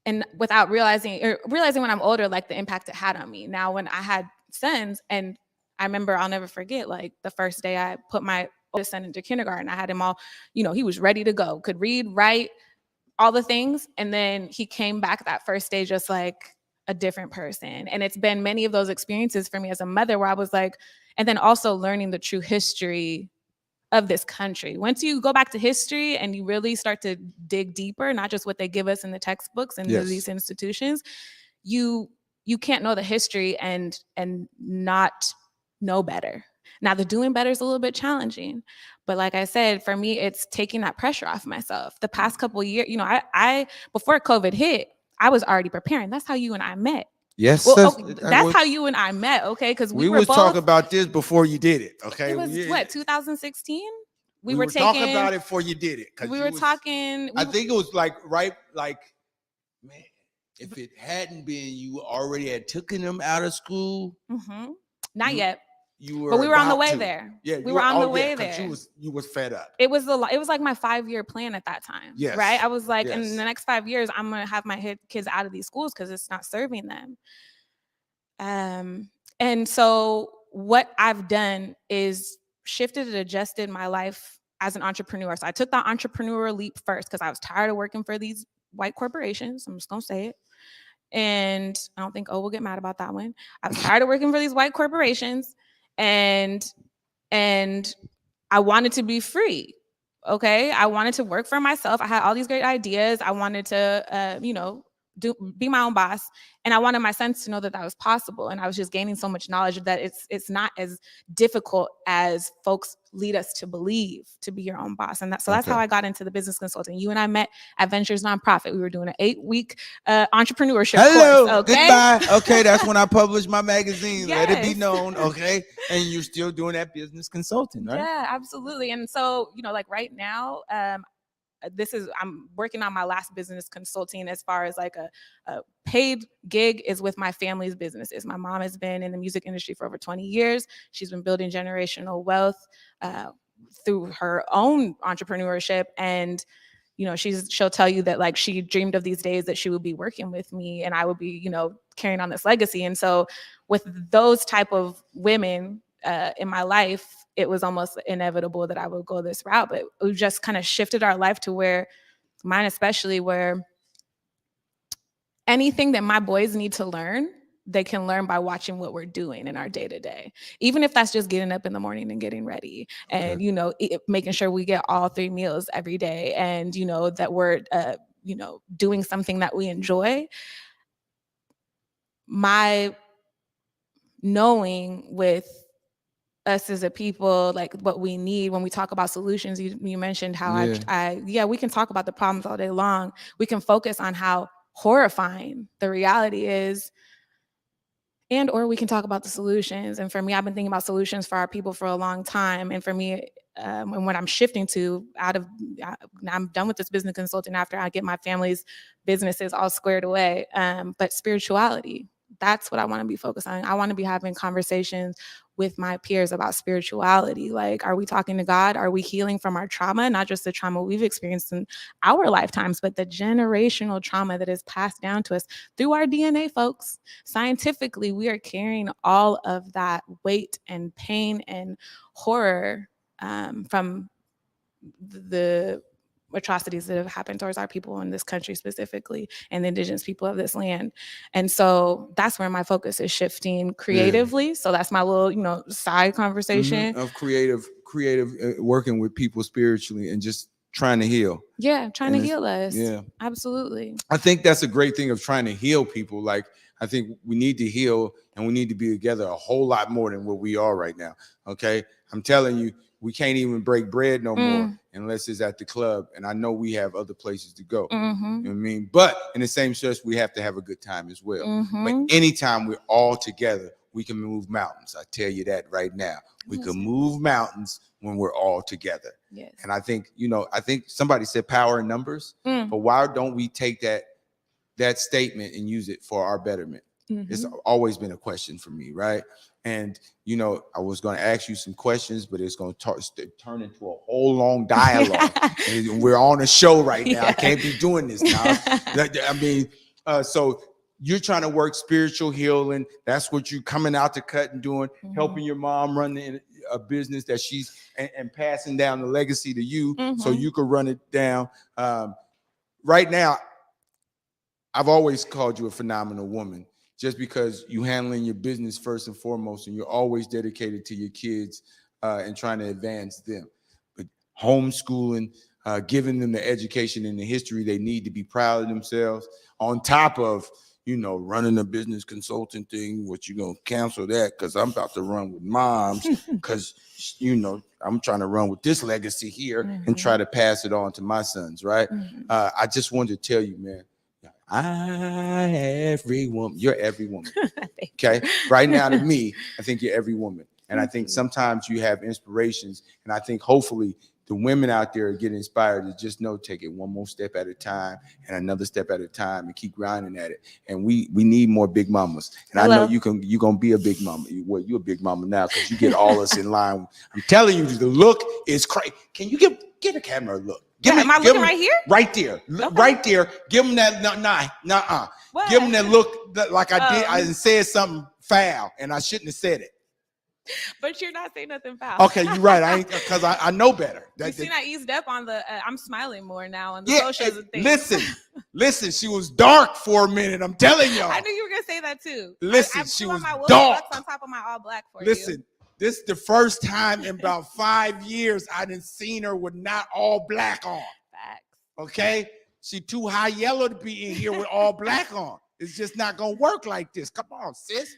and without realizing when I'm older, like, the impact it had on me. Now, when I had sons, and I remember, I'll never forget, like, the first day I put my oldest son into kindergarten, I had him all, you know, he was ready to go, could read, write, all the things. And then he came back that first day just like a different person. And it's been many of those experiences for me as a mother where I was like, and then also learning the true history of this country. Once you go back to history and you really start to dig deeper, not just what they give us in the textbooks and these institutions, you can't know the history and not know better. Now, the doing better is a little bit challenging, but like I said, for me, it's taking that pressure off myself. The past couple of years, you know, I before COVID hit, I was already preparing. That's how you and I met. Yes, well, that's how you and I met, okay? Because we were was both talking about this before you did it, okay? It was what, 2016? We were talking about it before you did it. We were talking. I think it was like man, if it hadn't been you already had taken them out of school. Not yet. But we were on the way there. Yeah, we were on the way there. You was fed up. It was like my 5-year plan at that time. Yes. Right. I was like, in the next 5 years, I'm gonna have my kids out of these schools because it's not serving them. And so what I've done is shifted and adjusted my life as an entrepreneur. So I took that entrepreneurial leap first because I was tired of working for these white corporations. I'm just gonna say it. And I don't think we'll get mad about that one. I was tired of working for these white corporations. And I wanted to be free. Okay. I wanted to work for myself. I had all these great ideas. I wanted to, be my own boss. And I wanted my sons to know that that was possible. And I was just gaining so much knowledge that it's not as difficult as folks lead us to believe, to be your own boss. And that's how I got into the business consulting. You and I met at Ventures Nonprofit. We were doing an 8-week entrepreneurship course. Okay? Goodbye. Okay, that's when I published my magazine. Yes. Let it be known. Okay, and you're still doing that business consulting, right? Yeah, absolutely. And so, like right now, I'm working on my last business consulting as far as like a paid gig is with my family's businesses. My mom has been in the music industry for over 20 years. She's been building generational wealth through her own entrepreneurship. And, she'll tell you that like she dreamed of these days that she would be working with me and I would be, carrying on this legacy. And so with those type of women in my life, it was almost inevitable that I would go this route, but we just kind of shifted our life to where, mine especially, where anything that my boys need to learn, they can learn by watching what we're doing in our day to day. Even if that's just getting up in the morning and getting ready and, making sure we get all 3 meals every day and, that we're, doing something that we enjoy. My knowing with us as a people, like what we need when we talk about solutions. You mentioned how we can talk about the problems all day long. We can focus on how horrifying the reality is, or we can talk about the solutions. And for me, I've been thinking about solutions for our people for a long time. And for me, and what I'm shifting to I'm done with this business consulting after I get my family's businesses all squared away. But spirituality, that's what I want to be focused on. I want to be having conversations with my peers about spirituality. Like, are we talking to God? Are we healing from our trauma? Not just the trauma we've experienced in our lifetimes, but the generational trauma that is passed down to us through our DNA, folks. Scientifically, we are carrying all of that weight and pain and horror from the atrocities that have happened towards our people in this country specifically and the indigenous people of this land. And so that's where my focus is shifting creatively. Yeah. So that's my little, side conversation of creative working with people spiritually and just trying to heal. Yeah. Trying to heal us. Yeah, absolutely. I think that's a great thing of trying to heal people. Like, I think we need to heal and we need to be together a whole lot more than what we are right now. Okay. I'm telling you, we can't even break bread no more unless it's at the club. And I know we have other places to go. Mm-hmm. You know what I mean? But in the same sense, we have to have a good time as well. Mm-hmm. But anytime we're all together, we can move mountains. I tell you that right now. We can move mountains when we're all together. Yes. And I think, I think somebody said power in numbers, but why don't we take that statement and use it for our betterment? Mm-hmm. It's always been a question for me, right? And, I was going to ask you some questions, but it's going to turn into a whole long dialogue. And we're on a show right now. Yeah. I can't be doing this now. I mean, so you're trying to work spiritual healing. That's what you're coming out to cut and doing, helping your mom run a business that she's and passing down the legacy to you so you can run it down. Right now, I've always called you a phenomenal woman. Just because you handling your business first and foremost, and you're always dedicated to your kids and trying to advance them. But homeschooling, giving them the education and the history they need to be proud of themselves, on top of, running a business consulting thing, what you gonna cancel that? Because I'm about to run with moms, because, I'm trying to run with this legacy here and try to pass it on to my sons, right? I just wanted to tell you, man, you're every woman. Okay. Right now to me, I think you're every woman. And I think sometimes you have inspirations. And I think hopefully the women out there get inspired to just take it one more step at a time and another step at a time and keep grinding at it. And we need more big mamas. And I know you're going to be a big mama. Well, you're a big mama now because you get all us in line. I'm telling you, the look is crazy. Can you get a camera a look? Am I looking right here? Right there. Okay. Right there. Give them that. Give them that look like I did. I said something foul and I shouldn't have said it. But you're not saying nothing foul. Okay, you're right. I ain't, because I know better. You seen I eased up on the, I'm smiling more now on the socials and things. Listen, she was dark for a minute. I'm telling y'all. I knew you were going to say that too. Listen, she was dark. On top of my all black for you. This is the first time in about 5 years I done seen her with not all black on. Facts. Okay? She too high yellow to be in here with all black on. It's just not gonna work like this. Come on, sis.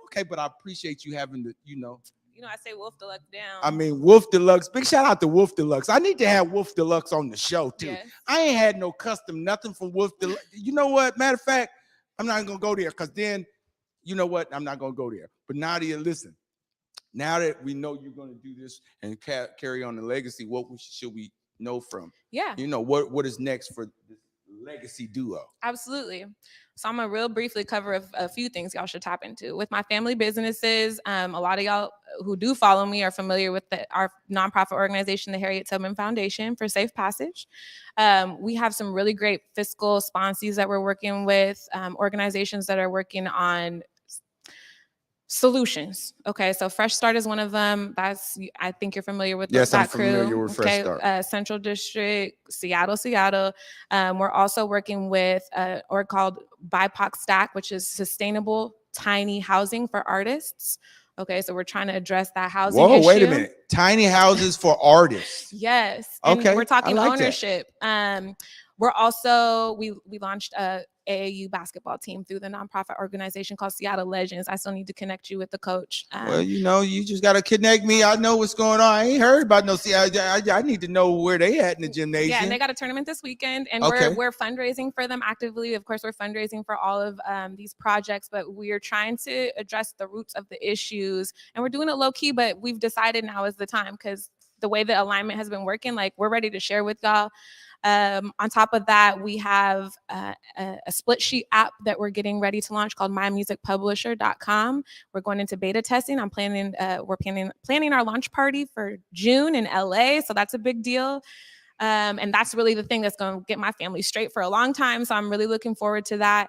Okay, but I appreciate you having the, You know, I say Wolf Deluxe down. I mean, Wolf Deluxe. Big shout out to Wolf Deluxe. I need to have Wolf Deluxe on the show too. Yes. I ain't had no custom nothing from Wolf Deluxe. You know what? Matter of fact, I'm not gonna go there because then, you know what? I'm not gonna go there. But Nadia, listen. Now that we know you're gonna do this and carry on the legacy, what should we know from? Yeah. You know what is next for this legacy duo? Absolutely. So I'm gonna real briefly cover a few things y'all should tap into. With my family businesses, a lot of y'all who do follow me are familiar with our nonprofit organization, the Harriet Tubman Foundation for Safe Passage. We have some really great fiscal sponsees that we're working with, organizations that are working on solutions. Okay, so Fresh Start is one of them. I think you're familiar with Yes, that I'm familiar crew. with Fresh Start. Central District, Seattle. We're also working with an org called BIPOC Stack, which is sustainable tiny housing for artists. Okay, so we're trying to address that housing issue. Wait a minute. Tiny houses for artists. Yes. Okay, And we're talking I like that. ownership. We're also, we launched a AAU basketball team through the nonprofit organization called Seattle Legends. I still need to connect you with the coach. Well, you just got to connect me. I know what's going on. I ain't heard about no. See, I need to know where they at in the gymnasium. Yeah, and they got a tournament this weekend, and Okay. we're fundraising for them actively. Of course, we're fundraising for all of these projects, but we're trying to address the roots of the issues, and we're doing it low key. But we've decided now is the time because the way the alignment has been working, like we're ready to share with y'all. On top of that, we have a split sheet app that we're getting ready to launch called mymusicpublisher.com. We're going into beta testing. We're planning our launch party for June in LA. So that's a big deal. And that's really the thing that's going to get my family straight for a long time. So I'm really looking forward to that.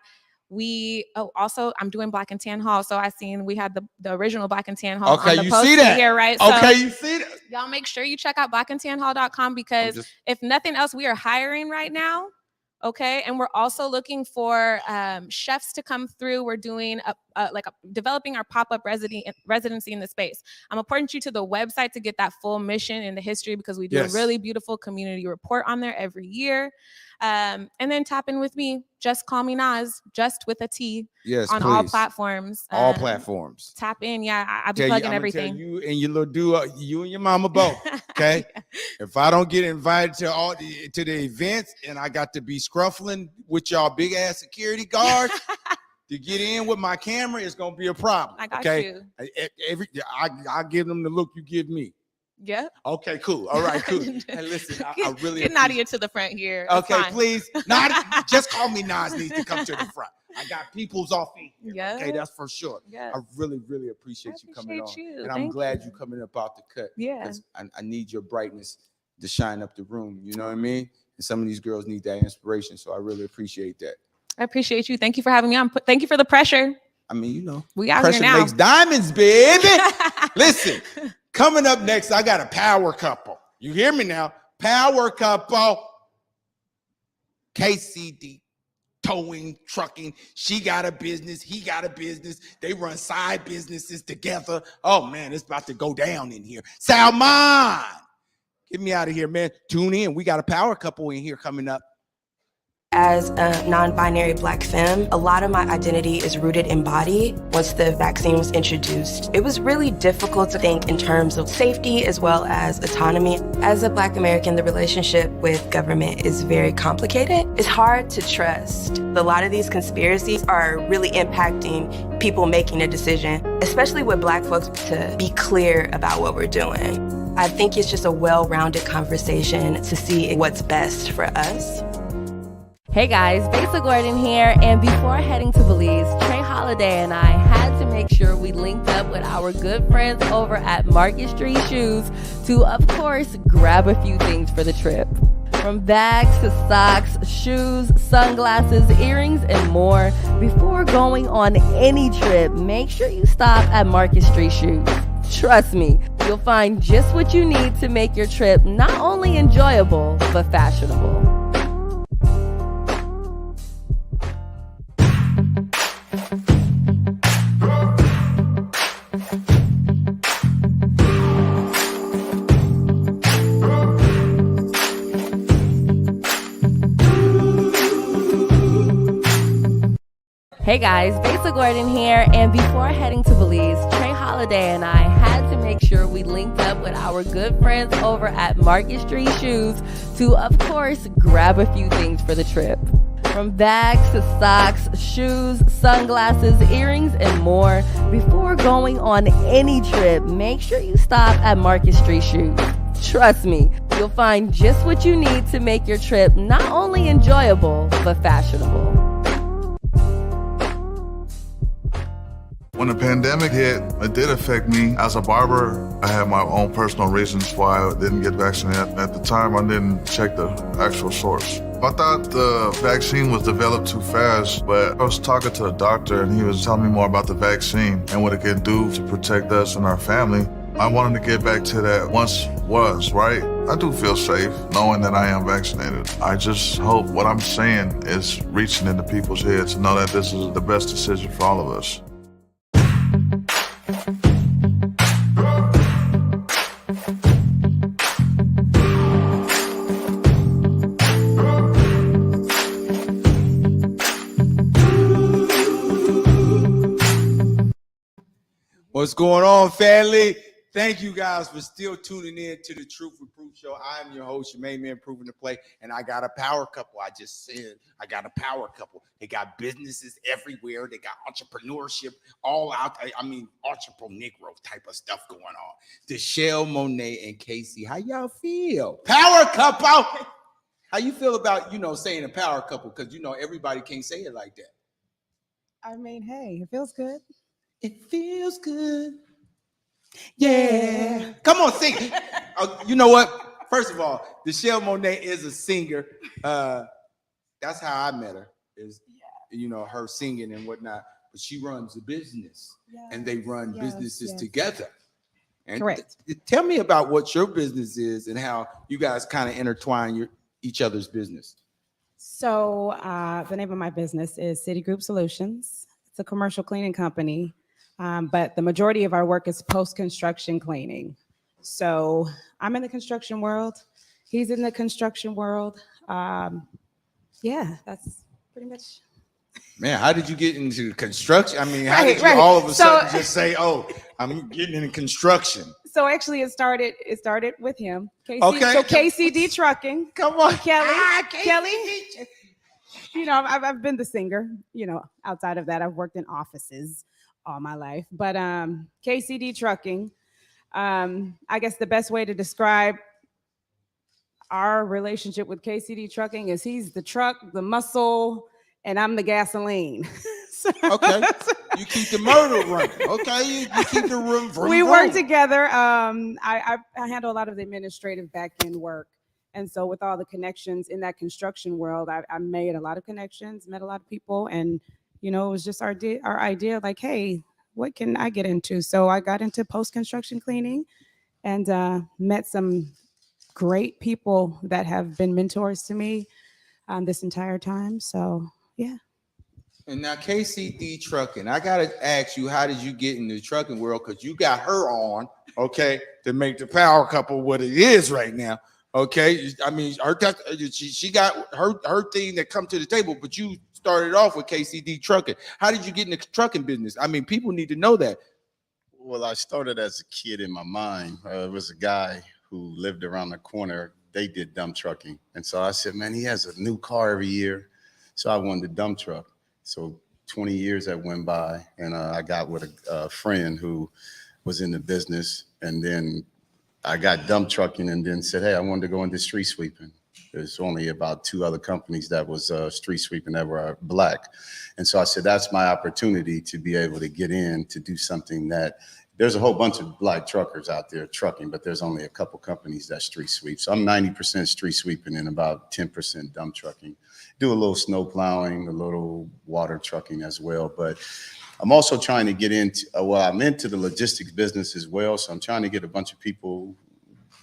Also, I'm doing Black and Tan Hall. So I seen we had the original Black and Tan Hall. Okay, on the you poster see that here, right? Okay, So you see that. y'all make sure you check out blackandtanhall.com because if nothing else, we are hiring right now. Okay, and we're also looking for chefs to come through. We're doing developing our pop-up residency in the space. I'm gonna point you to the website to get that full mission and the history because we do a really beautiful community report on there every year. And then tap in with me. Just call me Naz, just with a T. Yes, on please. all platforms. All platforms. Tap in. Yeah, I'll be plugging everything. You and your little duo, you and your mama both. Okay. If I don't get invited to the events and I got to be scruffling with y'all big ass security guards to get in with my camera, it's gonna be a problem. I got okay? you. I give them the look you give me. Yeah. Okay, cool. All right, cool. And listen, I really get Nadia to the front here. Okay, please. Nadia, just call me Nas needs to come to the front. I got people's off in here. Yeah. Okay, that's for sure. Yeah. I really, really appreciate you coming on. you. And I'm glad you coming up out the cut. Yeah. 'Cause I need your brightness to shine up the room. You know what I mean? And some of these girls need that inspiration. So I really appreciate that. I appreciate you. Thank you for having me on. Thank you for the pressure. I mean, you know, we out pressure here now. makes diamonds, baby. Listen, coming up next, I got a power couple. You hear me now? Power couple. KCD, towing, trucking. She got a business. He got a business. They run side businesses together. Oh, man, it's about to go down in here. Salman, get me out of here, man. Tune in. We got a power couple in here coming up. As a non-binary Black femme, a lot of my identity is rooted in body. Once the vaccine was introduced, it was really difficult to think in terms of safety as well as autonomy. As a Black American, the relationship with government is very complicated. It's hard to trust. A lot of these conspiracies are really impacting people making a decision, especially with Black folks, to be clear about what we're doing. I think it's just a well-rounded conversation to see what's best for us. Hey guys, Besa Gordon here, and before heading to Belize, Trey Holiday and I had to make sure we linked up with our good friends over at Market Street Shoes to, of course, grab a few things for the trip. From bags to socks, shoes, sunglasses, earrings, and more. Before going on any trip, make sure you stop at Market Street Shoes. Trust me, you'll find just what you need to make your trip not only enjoyable, but fashionable. Hey guys, Besa Gordon here, and before heading to Belize, Trey Holiday and I had to make sure we linked up with our good friends over at Market Street Shoes to, of course, grab a few things for the trip. From bags to socks, shoes, sunglasses, earrings, and more. Before going on any trip, make sure you stop at Market Street Shoes. Trust me, you'll find just what you need to make your trip not only enjoyable, but fashionable. When the pandemic hit, it did affect me. As a barber, I had my own personal reasons why I didn't get vaccinated. At the time, I didn't check the actual source. I thought the vaccine was developed too fast, but I was talking to a doctor and he was telling me more about the vaccine and what it can do to protect us and our family. I wanted to get back to that once was, right? I do feel safe knowing that I am vaccinated. I just hope what I'm saying is reaching into people's heads to know that this is the best decision for all of us. What's going on, family? Thank you guys for still tuning in to the Truth with Proof Show. I'm your host, your main man, Proving the Play, and I got a power couple. I just said I got a power couple. They got businesses everywhere. They got entrepreneurship all out. I mean, entrepreneur type of stuff going on. Deshelle, Monet, and Casey, how y'all feel? Power couple. How you feel about, saying a power couple? Because, everybody can't say it like that. I mean, hey, it feels good. It feels good. Yeah. Come on, sing. You know what? First of all, Deshelle Monet is a singer. That's how I met her, is, her singing and whatnot. But she runs a business, and they run businesses together. And correct. Tell me about what your business is and how you guys kind of intertwine each other's business. So the name of my business is City Group Solutions. It's a commercial cleaning company. But the majority of our work is post-construction cleaning. So I'm in the construction world. He's in the construction world. Yeah, that's pretty much. Man, how did you get into construction? I mean, how did you all of a sudden just say, "Oh, I'm getting into construction"? So actually, it started with him. KC, okay. So KCD Trucking. Come on, Kelly. I've been the singer. Outside of that, I've worked in offices all my life, but KCD Trucking, I guess the best way to describe our relationship with KCD Trucking is he's the truck, the muscle, and I'm the gasoline. Okay, you keep the murder running. Okay, you keep the room. We work together. I handle a lot of the administrative back-end work, and so with all the connections in that construction world, I made a lot of connections, met a lot of people, and it was just our idea, like, hey, what can I get into? So I got into post-construction cleaning and met some great people that have been mentors to me this entire time. So, yeah. And now KCD Trucking, I got to ask you, how did you get in the trucking world? Because you got her on, okay, to make the power couple what it is right now. Okay, I mean, she got her thing that come to the table, but you started off with KCD Trucking. How did you get in the trucking business? I mean, people need to know that. Well, I started as a kid in my mind. It was a guy who lived around the corner. They did dump trucking. And so I said, man, he has a new car every year. So I wanted a dump truck. So 20 years that went by, and I got with a friend who was in the business. And then I got dump trucking and then said, hey, I wanted to go into street sweeping. There's only about 2 other companies that was street sweeping that were black. And so I said, that's my opportunity to be able to get in to do something that there's a whole bunch of black truckers out there trucking, but there's only a couple companies that street sweep. So I'm 90% street sweeping and about 10% dump trucking. Do a little snow plowing, a little water trucking as well. But I'm also trying to get into, I'm into the logistics business as well. So I'm trying to get a bunch of people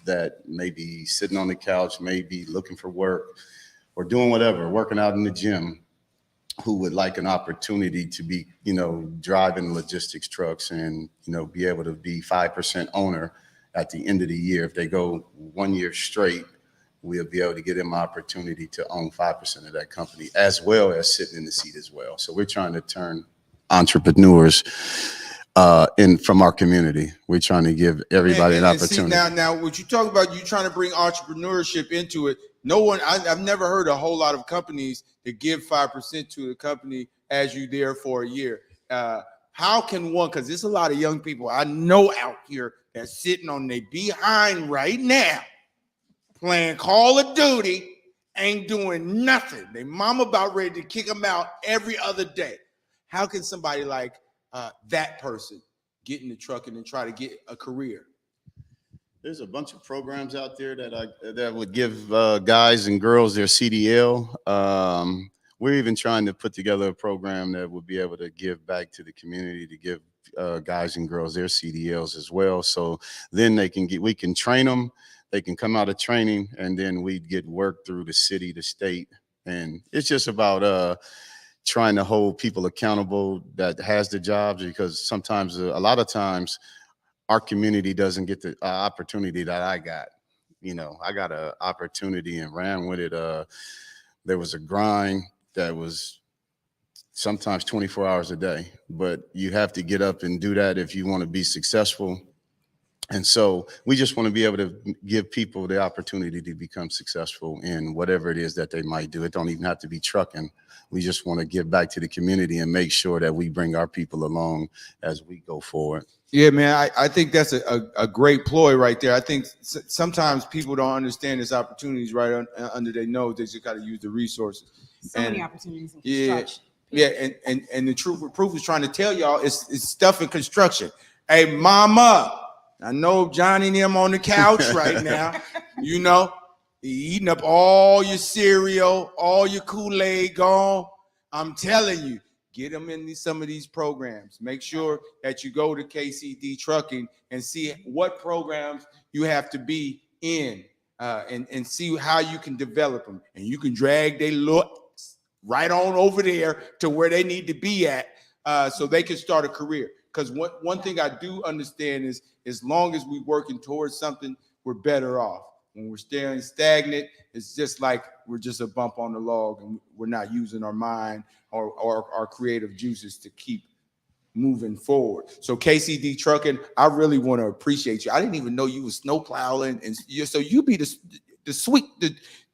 that may be sitting on the couch, maybe looking for work or doing whatever, working out in the gym, who would like an opportunity to be, driving logistics trucks and, be able to be 5% owner at the end of the year. If they go 1 year straight we'll be able to give them an opportunity to own 5% of that company, as well as sitting in the seat as well. So we're trying to turn entrepreneurs from our community. We're trying to give everybody an opportunity. See, now, what you talk about, you trying to bring entrepreneurship into it. No one, I've never heard a whole lot of companies that give 5% to the company as you there for a year. How can one, because there's a lot of young people I know out here that's sitting on their behind right now, playing Call of Duty, ain't doing nothing. They mama about ready to kick them out every other day. How can somebody like that person get in the trucking and try to get a career? There's a bunch of programs out there that would give guys and girls their CDL. We're even trying to put together a program that would be able to give back to the community, to give guys and girls their CDLs as well. So then we can train them. They can come out of training, and then we'd get work through the city, the state. And it's just about trying to hold people accountable that has the jobs, because sometimes, a lot of times, our community doesn't get the opportunity that I got. You know, I got an opportunity and ran with it. There was a grind that was sometimes 24 hours a day, but you have to get up and do that if you want to be successful. And so we just want to be able to give people the opportunity to become successful in whatever it is that they might do. It don't even have to be trucking. We just want to give back to the community and make sure that we bring our people along as we go forward. Yeah, man, I think that's a great ploy right there. I think sometimes people don't understand this opportunities right under their nose. They just got to use the resources. So many opportunities in construction. Yeah, and the truth with proof is trying to tell y'all it's stuff in construction. Hey, mama, I know Johnny and them on the couch right now. You know, eating up all your cereal, all your Kool-Aid gone. I'm telling you, get them in some of these programs. Make sure that you go to KCD Trucking and see what programs you have to be in, and see how you can develop them. And you can drag their looks right on over there to where they need to be at, so they can start a career. Because one thing I do understand is, as long as we're working towards something, we're better off. When we're staying stagnant, it's just like we're just a bump on the log, and we're not using our mind or our creative juices to keep moving forward. So KCD Trucking, I really want to appreciate you. I didn't even know you was snowplowing, and so you be the sweep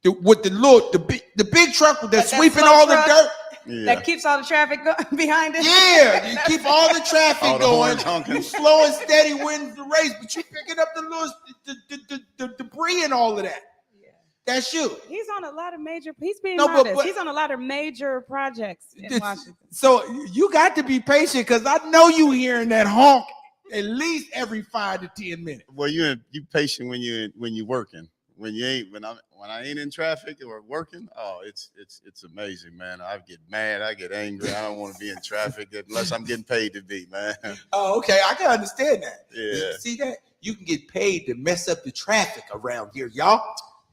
with the big truck that's sweeping all the dirt. Yeah. That keeps all the traffic behind it. Yeah, you keep all the traffic going. You slow and steady wins the race, but you picking up the debris and all of that. Yeah. That's you. He's on a lot of major. He's being modest. But he's on a lot of major projects in Washington. So you got to be patient, because I know you hearing that honk at least every 5 to 10 minutes. Well, you patient when you working. When I ain't in traffic or working, it's amazing, man. I get mad, I get angry. I don't want to be in traffic unless I'm getting paid to be, man. Oh, okay, I can understand that. Yeah. You see that? You can get paid to mess up the traffic around here, y'all.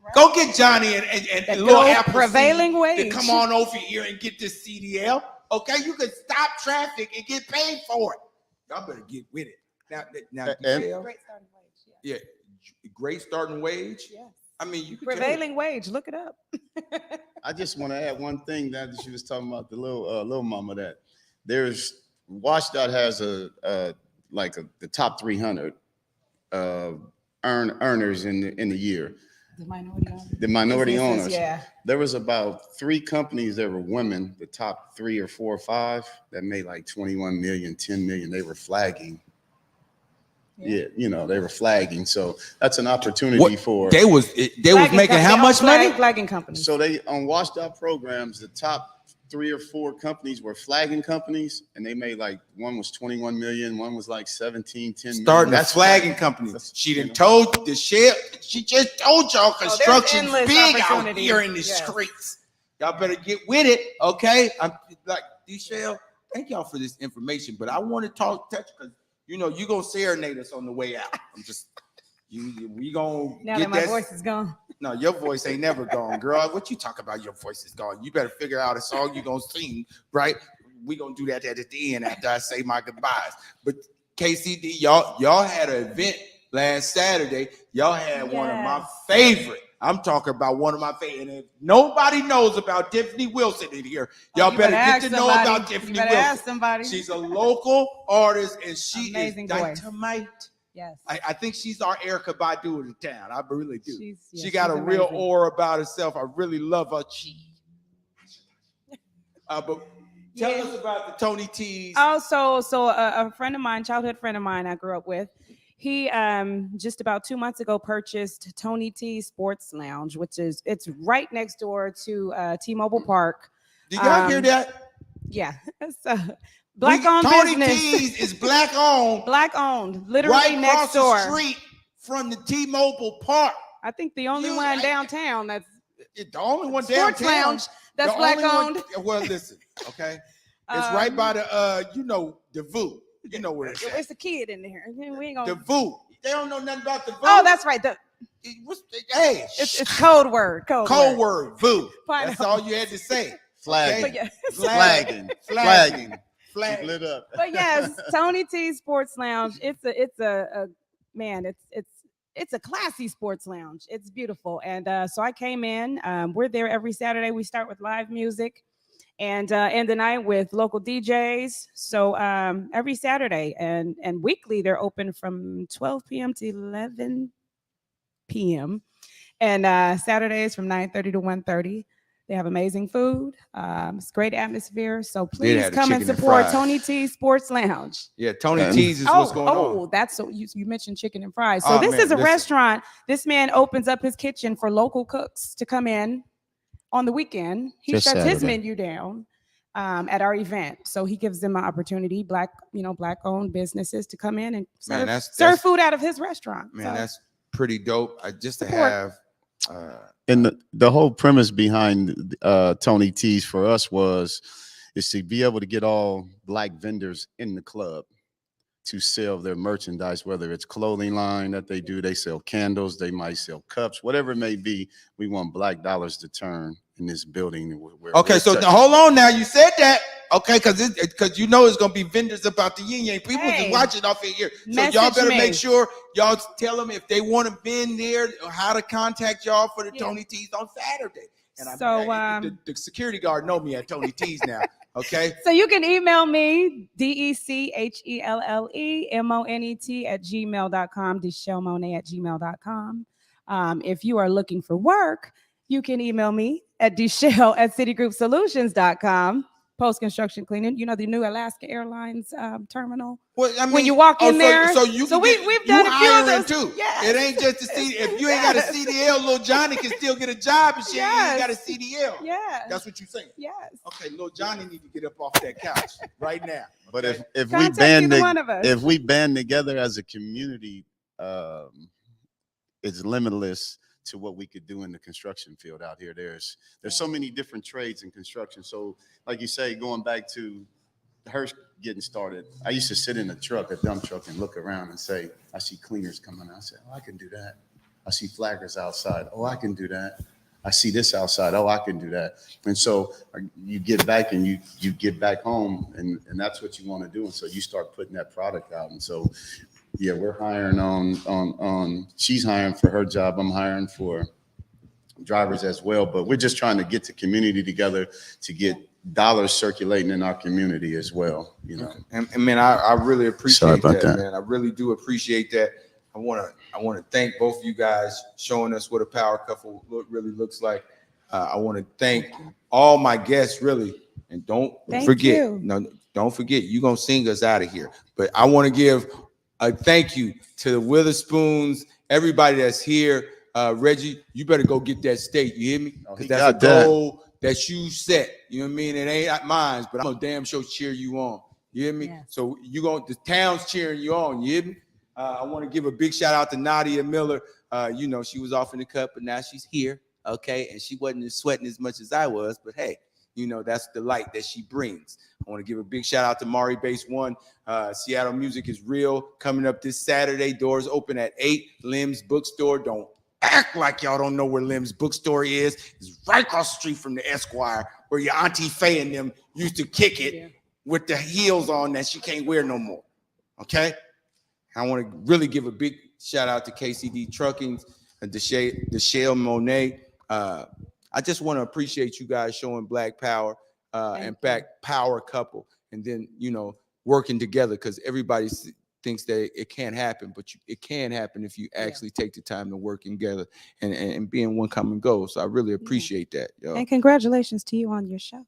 Right. Go get Johnny and Lil Apple prevailing wage to come on over here and get this CDL. Okay, you can stop traffic and get paid for it. Y'all better get with it. Now, great starting wage. Yeah, great starting wage. Yes. I mean, you prevailing wage. Look it up. I just want to add one thing that she was talking about, the little mama, that there's WashDOT has the top 300 earners in the year. The minority owners. Yeah. There was about 3 companies that were women, the top 3 or 4 or 5, that made like 21 million, 10 million. They were flagging. Yeah, you know, they were flagging. So that's an opportunity for they was making how much money? Flagging companies. So they on WashDOT programs, the top 3 or 4 companies were flagging companies, and they made like, one was 21 million, one was like 17, 10 million. Starting that's flagging companies. She done told the shit. She just told y'all construction's big out here in the streets. Y'all better get with it, okay? I'm like, D-Shell, thank y'all for this information, but I want to touch, because you know, you're going to serenade us on the way out. I'm just, we going to now that my voice is gone. No, your voice ain't never gone, girl. What you talk about? Your voice is gone. You better figure out a song you're going to sing, right? We going to do that at the end after I say my goodbyes. But KCD, y'all had an event last Saturday. Y'all had one of my favorite I'm talking about one of my favorite. And if nobody knows about Tiffany Wilson in here, y'all better get to know about Tiffany Wilson. Ask somebody. She's a local artist, and she Amazing is voice. dynamite. Yes. I think she's our Erykah Badu of the town. I really do. She got she's a real amazing. aura about herself. I really love her. But tell us about the Tony T's. Oh, so a friend of mine, childhood friend of mine I grew up with, he just about 2 months ago purchased Tony T Sports Lounge, which it's right next door to T-Mobile Park. Do y'all hear that? Yeah. So, Black-owned Tony business. T's is black-owned. Black-owned, literally right next across door. the street from the T-Mobile Park. I think the only one downtown that's the only one downtown. Sports Lounge that's black-owned. Well, listen, okay, it's right by the the VU. You know where it's at. It's a kid in there. We ain't gonna. The VU. They don't know nothing about the VU. Oh, that's right. Hey, it's code word. Code word. VU. That's all you had to say. Flagging. Okay? Flagging. Keep lit up. But yes, Tony T Sports Lounge. It's a classy sports lounge. It's beautiful. And so I came in. We're there every Saturday. We start with live music and end the night with local DJs. So every Saturday and weekly, they're open from 12 p.m. to 11 p.m. And Saturdays from 9:30 to 1:30. They have amazing food. It's great atmosphere. So please come and support Tony T Sports Lounge. Yeah, Tony T's is what's going on. Oh, that's so you mentioned chicken and fries. So this is a restaurant. This man opens up his kitchen for local cooks to come in on the weekend. He shuts his menu down at our event. So he gives them an opportunity, black-owned businesses to come in and serve food out of his restaurant. Man, that's pretty dope. Just to have. And the whole premise behind Tony T's for us is to be able to get all black vendors in the club to sell their merchandise, whether it's clothing line that they do, they sell candles, they might sell cups, whatever it may be. We want black dollars to turn in this building. Okay, so hold on now. You said that. Okay, because it's gonna be vendors about the yin yang. People just watching off in here. So y'all better make sure y'all tell them if they want to be in there, how to contact y'all for the Tony T's on Saturday. And the security guard know me at Tony T's now. Okay. So you can email me, DECHELLEMONET @gmail.com, if you are looking for work, you can email me at deshell@citigroupsolutions.com. Post-construction cleaning, the new Alaska Airlines terminal. Well, I mean, when you walk in there, we've done a few of those too. Yes. It ain't just a CD. If you ain't got a CDL, Lil Johnny can still get a job and shit. You ain't got a CDL. Yeah, that's what you're saying. Yes. Okay, Lil Johnny need to get up off that couch right now. But okay? if we band together as a community, it's limitless to what we could do in the construction field out here. There's so many different trades in construction. So like you say, going back to her getting started, I used to sit in a dump truck and look around and say, I see cleaners coming. I said, oh, I can do that. I see flaggers outside. Oh, I can do that. I see this outside. Oh, I can do that. And so you get back and you get back home and that's what you want to do. And so you start putting that product out. And so yeah, we're hiring on she's hiring for her job. I'm hiring for drivers as well, but we're just trying to get the community together to get dollars circulating in our community as well. Okay. And man, I really appreciate that, man. I really do appreciate that. I want to thank both of you guys showing us what a power couple really looks like. I want to thank all my guests really, and don't forget, you're gonna sing us out of here. But I want to give a thank you to the Witherspoons, everybody that's here. Reggie, you better go get that steak. You hear me? Because that's a goal that you set. You know what I mean? It ain't mine, but I'm gonna damn sure cheer you on. You hear me? Yeah. So the town's cheering you on. You hear me? I want to give a big shout out to Nadia Miller. She was off in the cup, but now she's here. Okay, and she wasn't sweating as much as I was, but hey, that's the light that she brings. I want to give a big shout out to Mari Base One. Seattle Music is Real coming up this Saturday. Doors open at 8. Lim's Bookstore. Don't act like y'all don't know where Lim's Bookstore is. It's right across the street from the Esquire, where your Auntie Faye and them used to kick it with the heels on that she can't wear no more. Okay? I want to really give a big shout out to KCD Trucking. Deshelle Monet. I just want to appreciate you guys showing Black Power and Black Power couple, and then working together, because everybody thinks that it can't happen, but it can happen if you actually take the time to work together and be in one common goal. So I really appreciate that, yo. And congratulations to you on your show.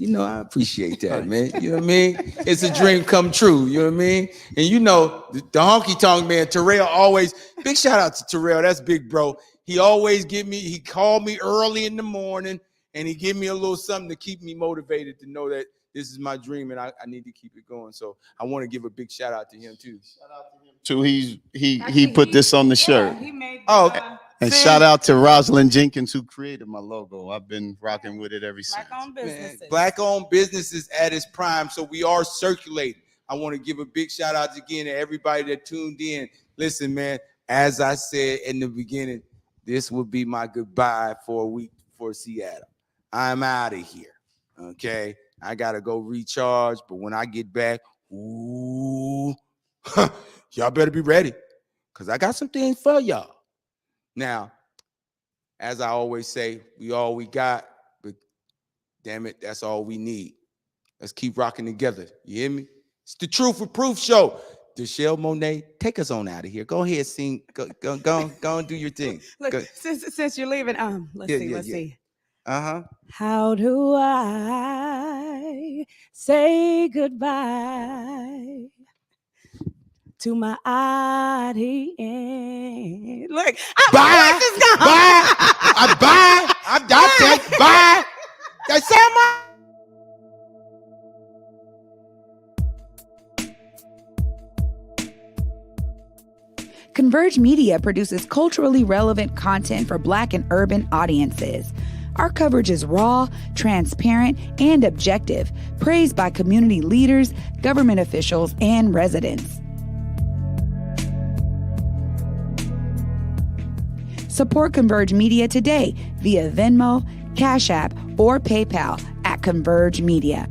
I appreciate that, man. You know what I mean? It's a dream come true. You know what I mean? And the honky tonk man, Terrell, always, big shout out to Terrell. That's big bro. He always he called me early in the morning, and he give me a little something to keep me motivated to know that this is my dream and I need to keep it going. So I want to give a big shout out to him too. Shout out to him too. He put this on the shirt. He made and shout out to Rosalind Jenkins, who created my logo. I've been rocking with it ever since. Black-owned businesses. Black-owned businesses at its prime. So we are circulating. I want to give a big shout out again to everybody that tuned in. Listen, man, as I said in the beginning, this will be my goodbye for a week for Seattle. I'm out of here. Okay. I got to go recharge. But when I get back, y'all better be ready, because I got some things for y'all. Now, as I always say, we all we got, but damn it, that's all we need. Let's keep rocking together. You hear me? It's the Truth with Proof show. Deshelle Monet, take us on out of here. Go ahead, sing. Go and do your thing. Look, since you're leaving, let's see. Uh-huh. How do I say goodbye to my audience? Look, bye. Bye. I'm done. Bye. That's my. Converge Media produces culturally relevant content for Black and urban audiences. Our coverage is raw, transparent, and objective, praised by community leaders, government officials, and residents. Support Converge Media today via Venmo, Cash App, or PayPal at Converge Media.